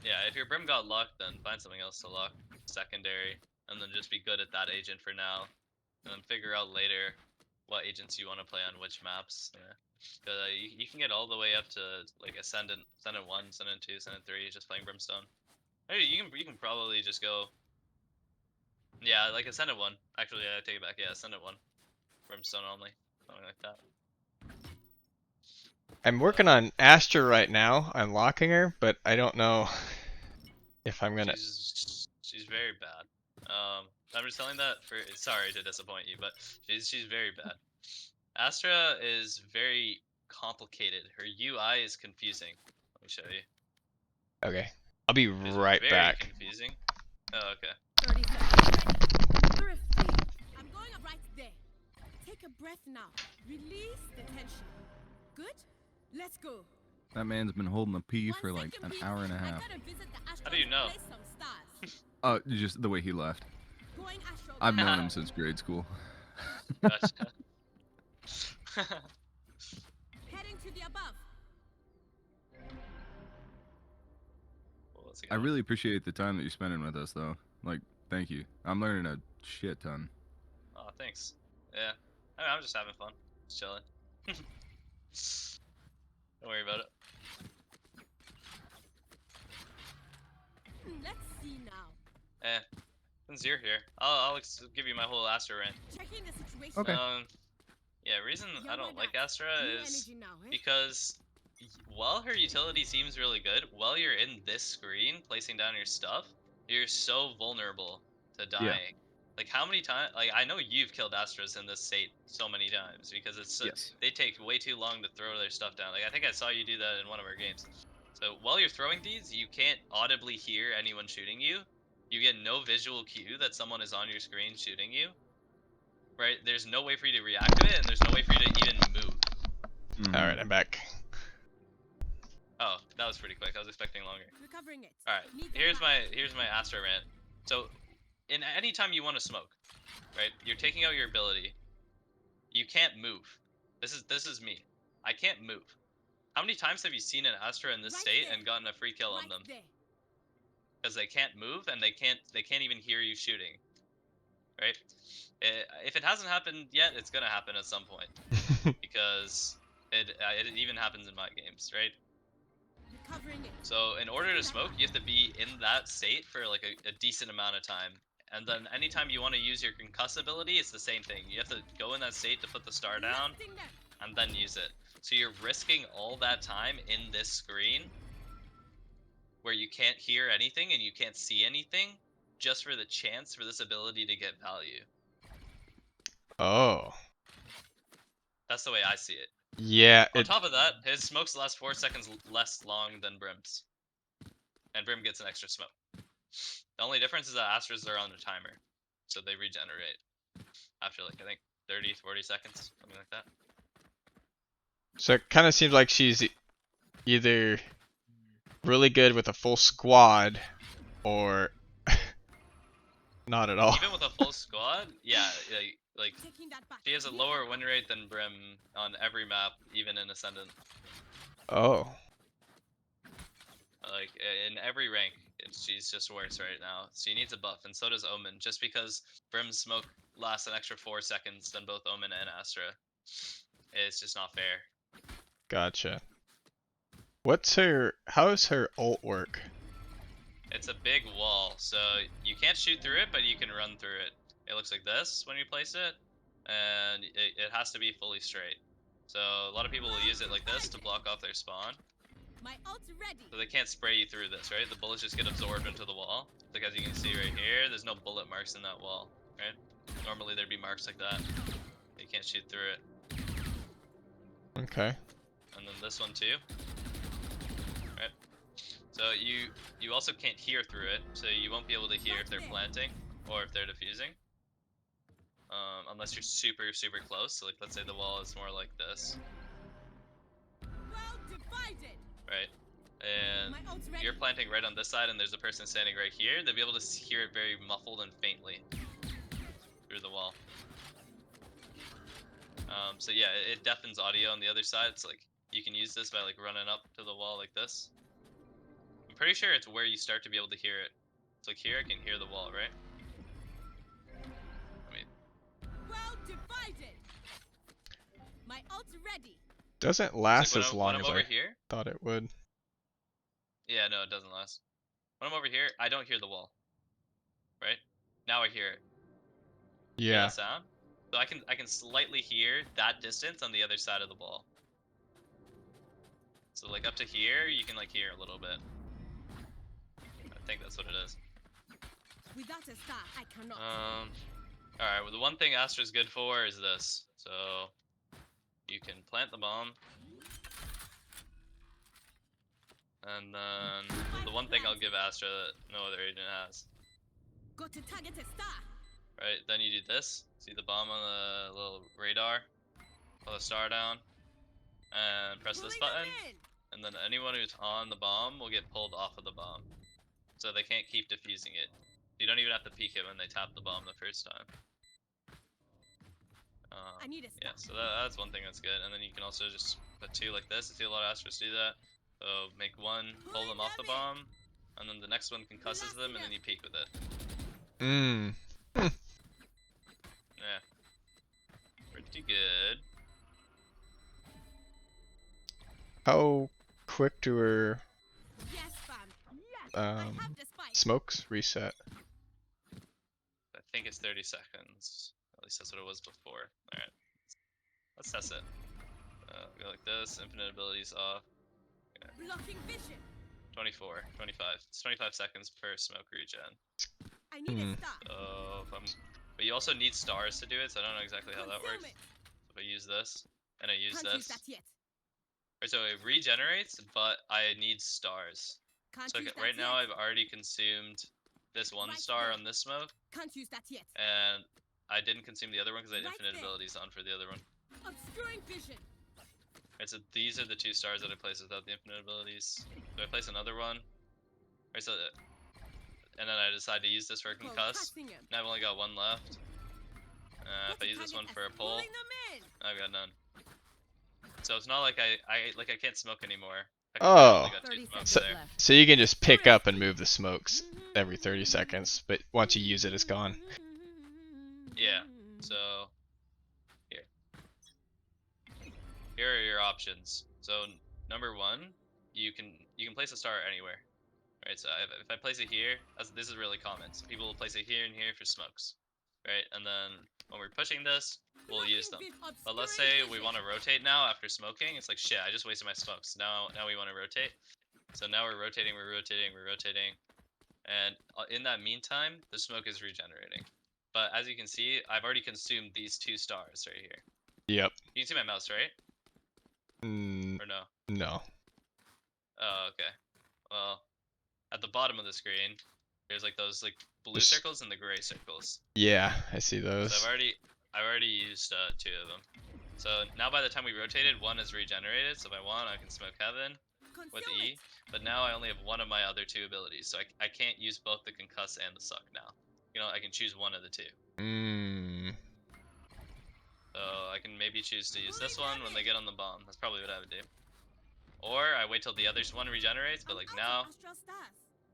yeah, if your Brim got locked, then find something else to lock secondary, and then just be good at that agent for now, and then figure out later what agents you want to play on which maps. Yeah. You can get all the way up to like Ascendant 1, Ascendant 2, Ascendant 3, just playing Brimstone. Hey, you can probably just go. Yeah, like Ascendant 1. Actually, I take it back. Yeah, Ascendant 1, Brimstone only, something like that. I'm working on Astra right now, unlocking her, but I don't know if I'm gonna. She's very bad. I'm just telling that for. Sorry to disappoint you, but she's very bad. Astra is very complicated. Her UI is confusing. Let me show you. Okay. I'll be It's right very back. confusing. Oh, okay. 30 seconds. Thrifty. I'm going right there. Take a breath now. Release the tension. Good? Let's go. That man's been holding a pee 1 for like second, an please. hour and a I half. gotta visit the How do you know? play some stars. Just the way he left. Going astro. I've known him since grade school. Gotcha. Heading to the above. I really appreciate the time that you're spending with us, though. Like, thank you. I'm learning a shit ton. Oh, thanks. Yeah. I mean, I'm just having fun. Just chilling. Don't worry about it. Let's see now. Since you're here, I'll give you my whole Astra rant. Checking the situation. Okay. Yeah, reason I don't like Astra New is energy now, eh? because while her utility seems really good, while you're in this screen placing down your stuff, you're so vulnerable to dying. Yeah. Like how many times? Like I know you've killed Astras in this state so many times because it's Yes. they take way too long to throw their stuff down. Like I think I saw you do that in one of our games. So while you're throwing these, you can't audibly hear anyone shooting you. You get no visual cue that someone is on your screen shooting you. Right? There's no way for you to react to it, and there's no way for you to even move. Alright, I'm back. Oh, that was pretty quick. I was expecting longer. Recovering it. All right, here's my Astra rant. So, in any time you want to smoke, right? You're taking out your ability. You can't move. This is me. I can't move. How many times have you seen an Astra in this state and gotten a free kill on them? Because they can't move and they can't even hear you shooting. Right? If it hasn't happened yet, it's gonna happen at some point because it even happens in my games, right? So in order to smoke, you have to be in that state for like a decent amount of time. And then anytime you want to use your concuss ability, it's the same thing. You have to go in that state to put the star down and then use it. So you're risking all that time in this screen where you can't hear anything and you can't see anything just for the chance for this ability to get value. Oh. That's the way I see it. Yeah, On it top of that, his smokes last 4 seconds less long than Brim's. And Brim gets an extra smoke. The only difference is that Astras are on a timer. So they regenerate after like, I think, 30, 40 seconds, something like that. so it kind of seems like she's either really good with a full squad or not at all. Even with a full squad, yeah, like Taking that back. she has a lower win rate than Brim on every map, even in Ascendant. Oh, Like in every rank, she's just worse right now. She needs a buff, and so does Omen. Just because Brim's smoke lasts an extra 4 seconds than both Omen and Astra, it's just not fair. gotcha. How does her ult work? It's a big wall, so you can't shoot through it, but you can run through it. It looks like this when you place it, and it has to be fully straight. So a lot of people will use it like this to block off their spawn. My ult's ready. So they can't spray you through this, right? The bullets just get absorbed into the wall. Like as you can see right here, there's no bullet marks in that wall, right? Normally there'd be marks like that. You can't shoot through it. Okay. And then this one too. Right? So you also can't hear through it, so you won't be able to hear if they're planting or if they're defusing. Unless you're super, super close. So like let's say the wall is more like this. Well divided. Right? And My ult's ready. you're planting right on this side and there's a person standing right here, they'll be able to hear it very muffled and faintly through the wall. So yeah, it deafens audio on the other side. It's like you can use this by like running up to the wall like this. I'm pretty sure it's where you start to be able to hear it. It's like here I can hear the wall, right? I mean, Well divided. My ult's ready. Doesn't it's last like as when long I'm as over I here. thought it would. Yeah, no, it doesn't last. When I'm over here, I don't hear the wall. Right? Now I hear it. Hear Yeah. that sound? So I can slightly hear that distance on the other side of the wall. So like up to here, you can like hear a little bit. I think that's what it is. Without a star, I cannot. Alright, well the one thing Astra's good for is this. So you can plant the bomb. And then the one thing I'll give Astra that no other agent has. Got to target a star. Right, then you do this. See the bomb on the little radar? Pull the star down. And press this Pulling them button. in. And then anyone who's on the bomb will get pulled off of the bomb. So they can't keep defusing it. You don't even have to peek it when they tap the bomb the first time. I need a star. Yeah, so that's one thing that's good. And then you can also just put 2 like this. I see a lot of Astros do that. So make 1, pull them off the bomb, and then the next one concusses them, and then you peek with it. Mmm. Yeah. Pretty good. How quick do her Yes, fam. Yes. I have the spike. smokes reset? I think it's 30 seconds. At least that's what it was before. Alright. Let's test it. Go like this, infinite abilities off. Blocking vision. 24, 25. It's 25 seconds per smoke regen. I need a star. So but you also need stars to do it, so I don't know exactly how that works. Consume it. So if I use this, and I use Can't use this. that yet. Right, so it regenerates, but I need stars. Can't So use that right now yet. I've already consumed this one Right star there. on this smoke, Can't use that yet. and I didn't consume the other one because I had Right infinite there. abilities on for the other one. Obscuring vision. Right, so these are the 2 stars that I placed without the infinite abilities. So I place another one. Right, so and then I decide to use this for a concuss. Concussing him. Now I've only got 1 left. If I use this one for a pull, Pulling them in. I've got none. So it's not like I can't smoke anymore. I Oh. only got 2 30 smokes So, there. left. so you can just pick up and move the smokes every 30 seconds, but once you use it, it's gone. Yeah. So here are your options. So number 1, you can place a star anywhere. Right, so if I place it here, this is really common. So people will place it here and here for smokes. Right, and then when we're pushing this, we'll use them. But let's say we want to rotate now after smoking. It's like, shit, I just wasted my smokes. Now we want to rotate. So now we're rotating. And in that meantime, the smoke is regenerating. But as you can see, I've already consumed these 2 stars right here. Yep. You can see my mouse, right? Or no? No. Oh, okay. Well, at the bottom of the screen, there's like those like blue Just- circles and the gray circles. Yeah, I see So those. I've already used 2 of them. So now by the time we rotated, 1 is regenerated. So if I want, I can smoke heaven with Conceal E. But now I only have 1 of my other 2 abilities, so I can't use both the concuss and the suck now. You know, I can choose one of the 2. Mmm. So I can maybe choose to use this one when they get on the bomb. That's probably what I would do. Or I wait till the other one regenerates, but I'm like out now, of astral stars.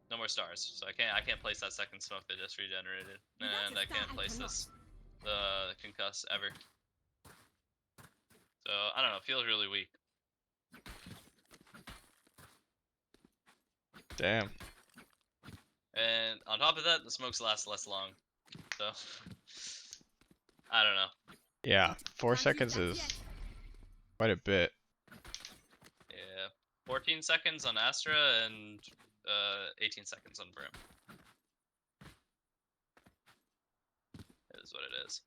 no more stars. So I can't place that second smoke that just regenerated, Without and a I star, can't I place cannot. this the concuss ever. So I don't know. It feels really weak. Damn. And on top of that, the smokes last less long. So I don't know. Yeah, 4 Can't use seconds that is yet. quite a bit. Yeah, 14 seconds on Astra and 18 seconds on Brim. It is what it is.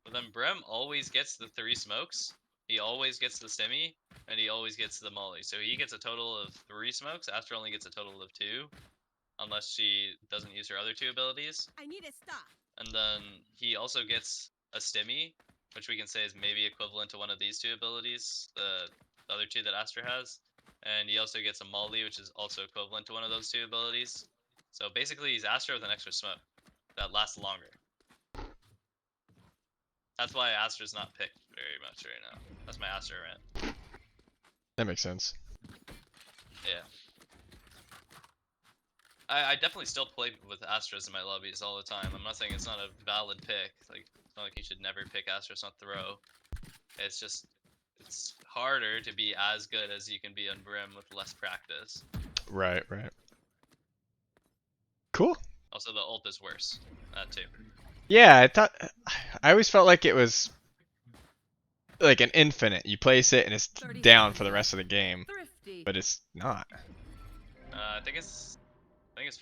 But then Brim always gets the 3 smokes. He always gets the stimmy, and he always gets the molly. So he gets a total of 3 smokes. Astra only gets a total of 2, unless she doesn't use her other 2 abilities. I need a star. And then he also gets a stimmy, which we can say is maybe equivalent to one of these 2 abilities, the other 2 that Astra has. And he also gets a molly, which is also equivalent to one of those 2 abilities. So basically, he's Astra with an extra smoke that lasts longer. That's why Astra's not picked very much right now. That's my Astra rant. That makes sense. Yeah. I definitely still play with Astras in my lobbies all the time. I'm not saying it's not a valid pick. Like, it's not like you should never pick Astras, not throw. It's just, it's harder to be as good as you can be on Brim with less practice. Right, right. Cool. Also, the ult is worse. That too. Yeah, I always felt like it was like an infinite. You place it and it's 30 down seconds for the rest left. of the game, Thrifty. but it's not. I think it's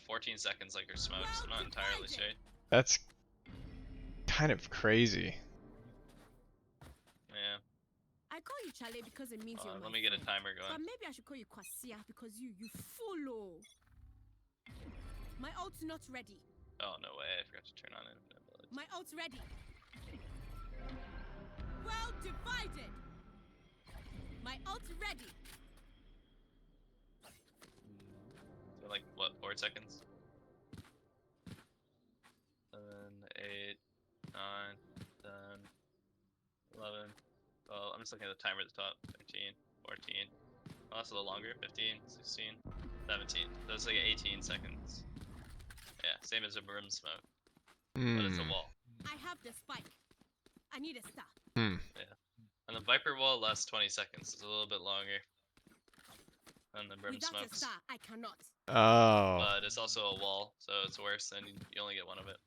14 seconds like her smokes. I'm not entirely sure. That's kind of crazy. Yeah. I call you Chale because it means you're my Let me get a friend. timer But going. maybe I should call you Kwasia because you follow. My ult's not ready. Oh, no way. I forgot to turn on infinite ability. My ult's ready. Well divided. My ult's ready. So like, what, 4 seconds? 7, 8, 9, 10, 11, 12. I'm just looking at the timer at the top. 13, 14. Oh, that's a little longer. 15, 16, 17. That's like 18 seconds. Yeah, same as a Brim smoke, but it's a Hmm. wall. I have the spike. I need a star. Hmm. And the Viper wall lasts 20 seconds. It's a little bit longer than the Brim Without a smokes. star, I cannot. Oh. But it's also a wall, so it's worse, and you only get one of it.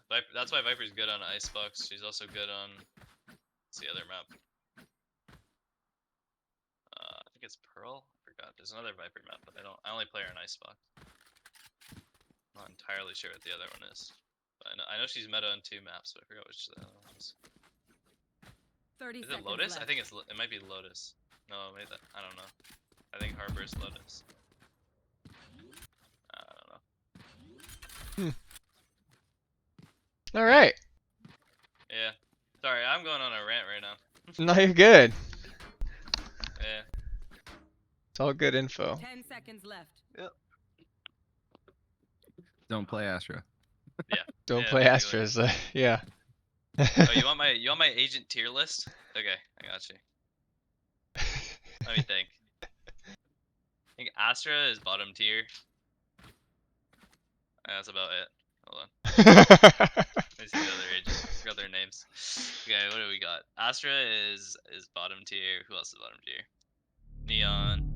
Viper, that's why Viper's good on Icebox. She's also good on, what's the other map? I think it's Pearl? I forgot. There's another Viper map, but I only play her on Icebox. I'm not entirely sure what the other one is. But I know she's meta on 2 maps, but I forgot which the other one was. 30 Is it seconds Lotus? left. I think it might be Lotus. No, maybe that, I don't know. I think Harbor's Lotus. I don't know. All right. Yeah. Sorry, I'm going on a rant right now. No, you're good. Yeah. It's all good info. 10 seconds left. Don't play Astra. Yeah. Don't Yeah, play basically. Astras. Yeah. Oh, you want my agent tier list? Okay, I got you. Let me think. I think Astra is bottom tier. That's about it. Hold on. Let me see the other agents. I forgot their names. Okay, what do we got? Astra is bottom tier. Who else is bottom tier? Neon.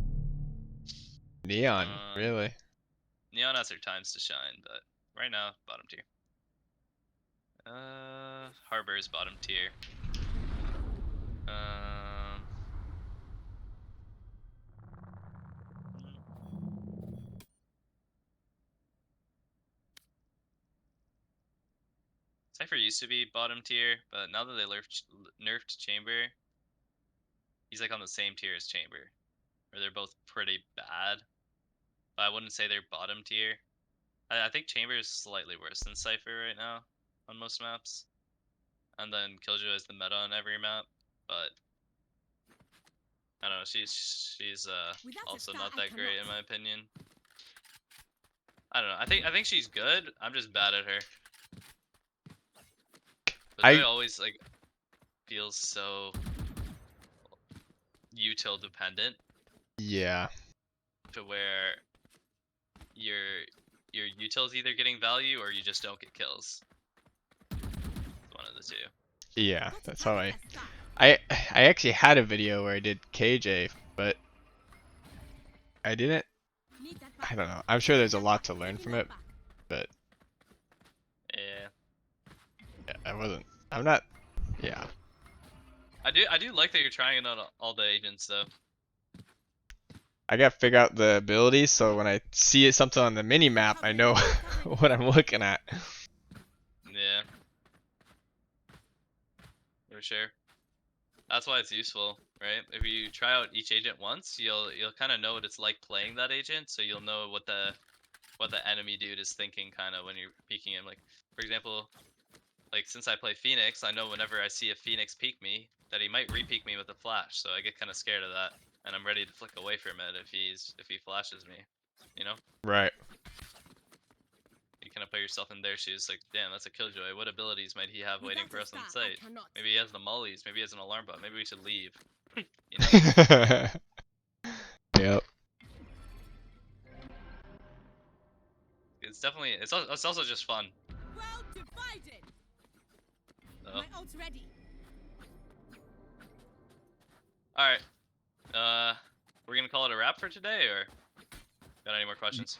Neon, really? Neon has her times to shine, but right now, bottom tier. Harbor is bottom tier. Cypher used to be bottom tier, but now that they nerfed Chamber, he's like on the same tier as Chamber, or they're both pretty bad. But I wouldn't say they're bottom tier. I think Chamber is slightly worse than Cypher right now on most maps, and then Killjoy is the meta on every map. But I don't know. She's Without a also star, not I that great in cannot. my opinion. I don't know. I think she's good. I'm just bad at her. But Joy I always like feels so util dependent yeah. to where your util's either getting value or you just don't get kills. It's one of the two. Yeah, Got to that's how target a star. I actually had a video where I did KJ, but I didn't. Need that I back. don't know. I'm sure there's a That lot back. to learn Taking from that it, back. but Yeah. yeah, I wasn't. I'm not. Yeah. I do like that you're trying it on all the agents though. I gotta figure out the abilities so when I see something on the mini map, I know what I'm looking at. Yeah. For sure. That's why it's useful, right? If you try out each agent once, you'll kind of know what it's like playing that agent, so you'll know what the enemy dude is thinking kind of when you're peeking him. Like for example, like since I play Phoenix, I know whenever I see a Phoenix peek me that he might re-peek me with a flash, so I get kind of scared of that, and I'm ready to flick away from it if he flashes me, you know? Right. You kind of put yourself in their shoes, like, damn, that's a Killjoy. What abilities might he have waiting Without for a us on star, I site? cannot. Maybe he has the mollies. Maybe he has an alarm bot. Maybe we should leave. You know? Yep. It's definitely it's also just fun. Well divided. So. My ult's ready. All right. We're gonna call it a wrap for today, or got any more questions?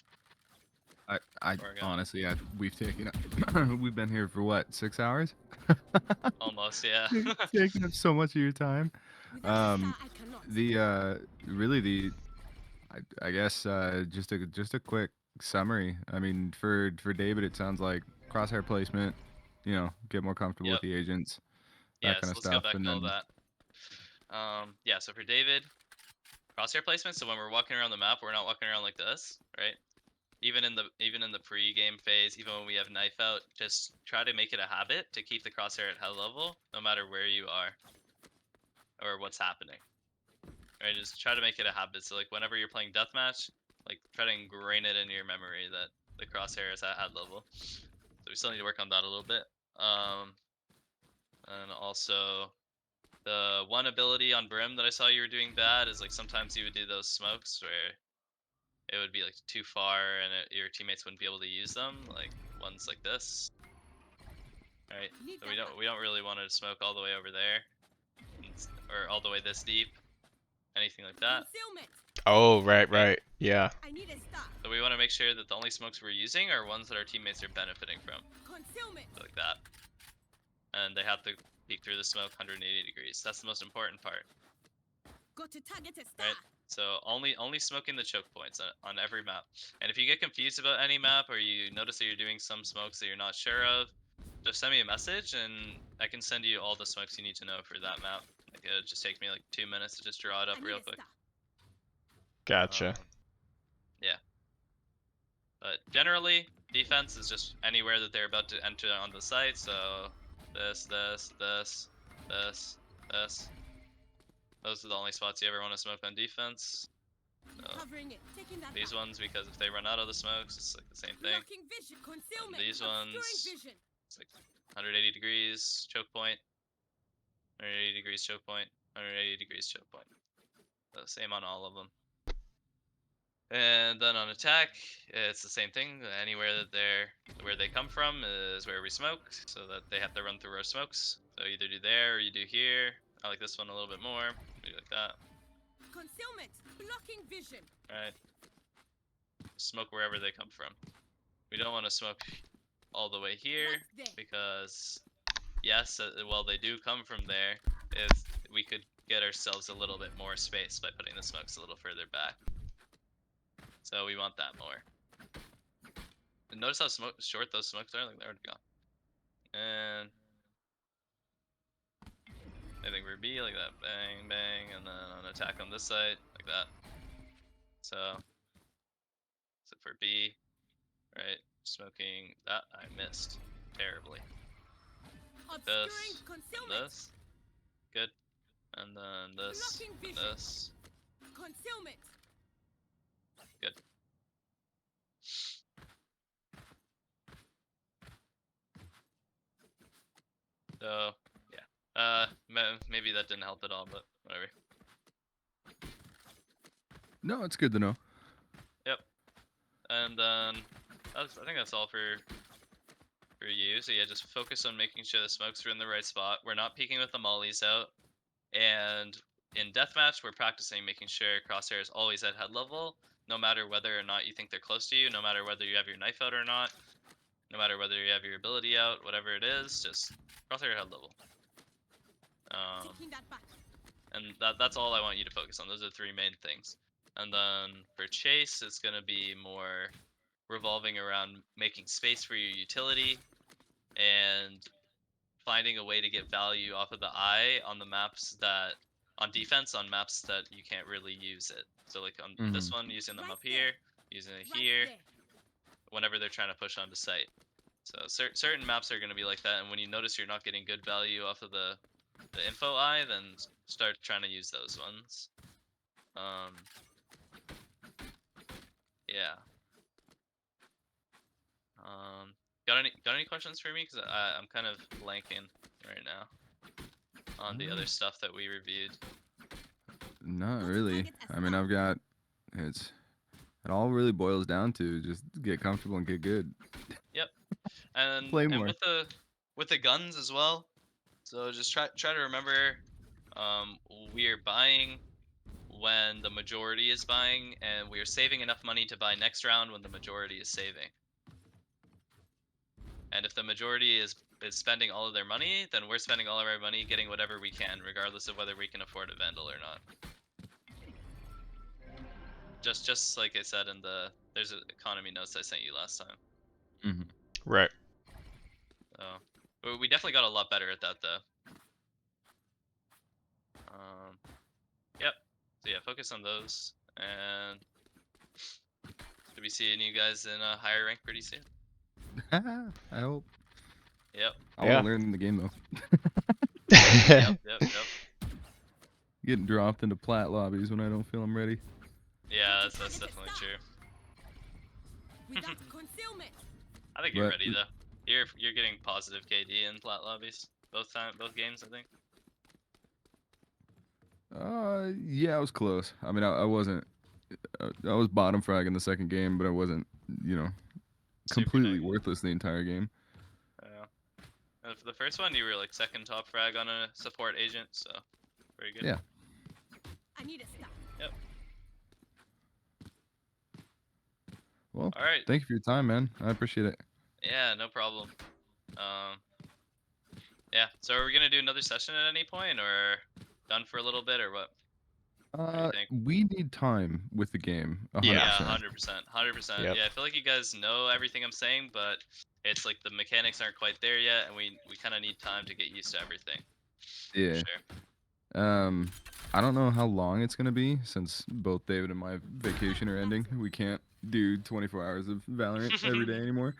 I Or honestly, we've taken we've been here for what, 6 hours? almost, yeah. Taking up so much of your time. Without a star, I cannot. The really the I guess just a quick summary. I mean, for David, it sounds like crosshair placement, you know, get more comfortable Yep. with the agents, that Yeah. kind So of let's go stuff, back and to all then that. Yeah. So for David, crosshair placement. So when we're walking around the map, we're not walking around like this, right? Even in the pre-game phase, even when we have knife out, just try to make it a habit to keep the crosshair at high level, no matter where you are or what's happening. Right, just try to make it a habit. So like whenever you're playing deathmatch, like try to ingrain it in your memory that the crosshair is at high level. So we still need to work on that a little bit. And also the one ability on Brim that I saw you were doing bad is like sometimes you would do those smokes where it would be like too far and your teammates wouldn't be able to use them, like ones like this. Right? So we don't really want to smoke all the way over there or all the way this deep. Anything like that. Concealment. Oh, right. Yeah. I need a star. So we want to make sure that the only smokes we're using are ones that our teammates are benefiting from. Concealment. Like that. And they have to peek through the smoke 180 degrees. That's the most important part. Got to target a star. Right? So only smoking the choke points on every map. And if you get confused about any map or you notice that you're doing some smokes that you're not sure of, just send me a message and I can send you all the smokes you need to know for that map. Like, it just takes me like 2 minutes to just draw it up real quick. Gotcha. Yeah. But generally, defense is just anywhere that they're about to enter on the site. So this. Those are the only spots you ever want to smoke on defense. Covering it. Taking that These back. ones, because if they run out of the smokes, it's like the same thing. Blocking vision. Concealment. And these Obscuring ones, vision. it's like 180 degrees choke point, 180 degrees choke point, 180 degrees choke point. The same on all of them. And then on attack, it's the same thing. Anywhere that where they come from is where we smoke, so that they have to run through our smokes. So either do there or you do here. I like this one a little bit more. We do like that. Concealment. Blocking vision. Alright. Smoke wherever they come from. We don't want to smoke all the way here because yes, while they do come from there, we could get ourselves a little bit more space by putting the smokes a little further back. So we want that more. And notice how short those smokes are? Like they're already gone. And anything for B, like that. Bang, bang, and then an attack on this side, like that. So for B, right? Smoking that, I missed terribly. Obscuring This and concealment. this, good. And then this Blocking and vision. this, Concealment. good. So yeah, maybe that didn't help at all, but whatever. No, it's good to know. Yep. And then I think that's all for you. So yeah, just focus on making sure the smokes are in the right spot. We're not peeking with the mollies out. And in deathmatch, we're practicing making sure crosshair is always at head level, no matter whether or not you think they're close to you, no matter whether you have your knife out or not, no matter whether you have your ability out, whatever it is, just crosshair head level. Taking that back. And that's all I want you to focus on. Those are the three main things. And then for chase, it's going to be more revolving around making space for your utility and finding a way to get value off of the eye on the maps that on defense on maps that you can't really use it. So like on this one, using them Right up there. here, using it Right here, there. whenever they're trying to push onto site. So certain maps are going to be like that, and when you notice you're not getting good value off of the info eye, then start trying to use those ones. Yeah. Got any questions for me? Because I'm kind of blanking right now on the other stuff that we reviewed. Not really. I mean, I've got it all really boils down to just get comfortable and get good. Yep. And Play more. with the guns as well. So just try to remember, we're buying when the majority is buying, and we're saving enough money to buy next round when the majority is saving. And if the majority is spending all of their money, then we're spending all of our money getting whatever we can, regardless of whether we can afford a Vandal or not. Just like I said in there's an economy notes I sent you last time. Mm-hmm. Right. So we definitely got a lot better at that though. Yep. So yeah, focus on those, and should be seeing you guys in a higher rank pretty soon. I hope. Yep. I want to learn the game though. Yep. Getting dropped into plat lobbies when I don't feel I'm ready. Yeah, that's definitely true. Without concealment. I think you're ready though. You're getting positive KD in plat lobbies both games, I think. Yeah, I was close. I mean, I wasn't. I was bottom frag in the second game, but I wasn't, completely worthless the entire game. Yeah. And for the first one, you were like second top frag on a support agent, so very good. Yeah. I need a stop. Yep. Well, all right. Thank you for your time, man. I appreciate it. Yeah, no problem. Yeah. So are we gonna do another session at any point, or done for a little bit, or what? What do you think? We need time with the game. 100%. Yeah, 100%. 100%. Yep. Yeah, I feel like you guys know everything I'm saying, but it's like the mechanics aren't quite there yet, and we kind of need time to get used to everything. Yeah. Sure. I don't know how long it's gonna be since both David and my vacation are ending. We can't do 24 hours of Valorant every day anymore.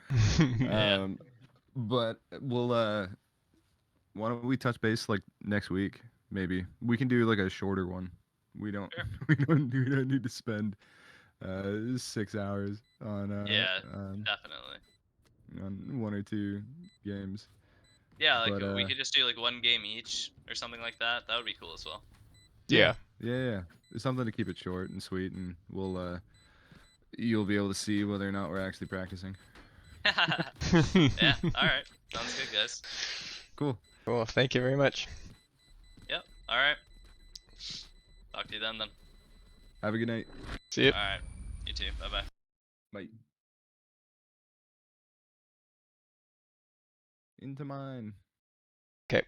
Yeah. But we'll why don't we touch base like next week? Maybe we can do like a shorter one. We don't Sure. we don't need to spend 6 hours on Yeah, definitely. on one or two games. Yeah, like But, we could just do like one game each or something like that. That would be cool as well. Yeah. Yeah. It's something to keep it short and sweet, and we'll you'll be able to see whether or not we're actually practicing. Yeah. All right. Sounds good, guys. Cool. Cool. Thank you very much. Yep. All right. Talk to you then. Have a good night. See you. All right. You too. Bye-bye. Bye. Into mine. Okay.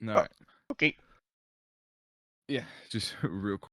All right. Okay. Yeah, just real quick.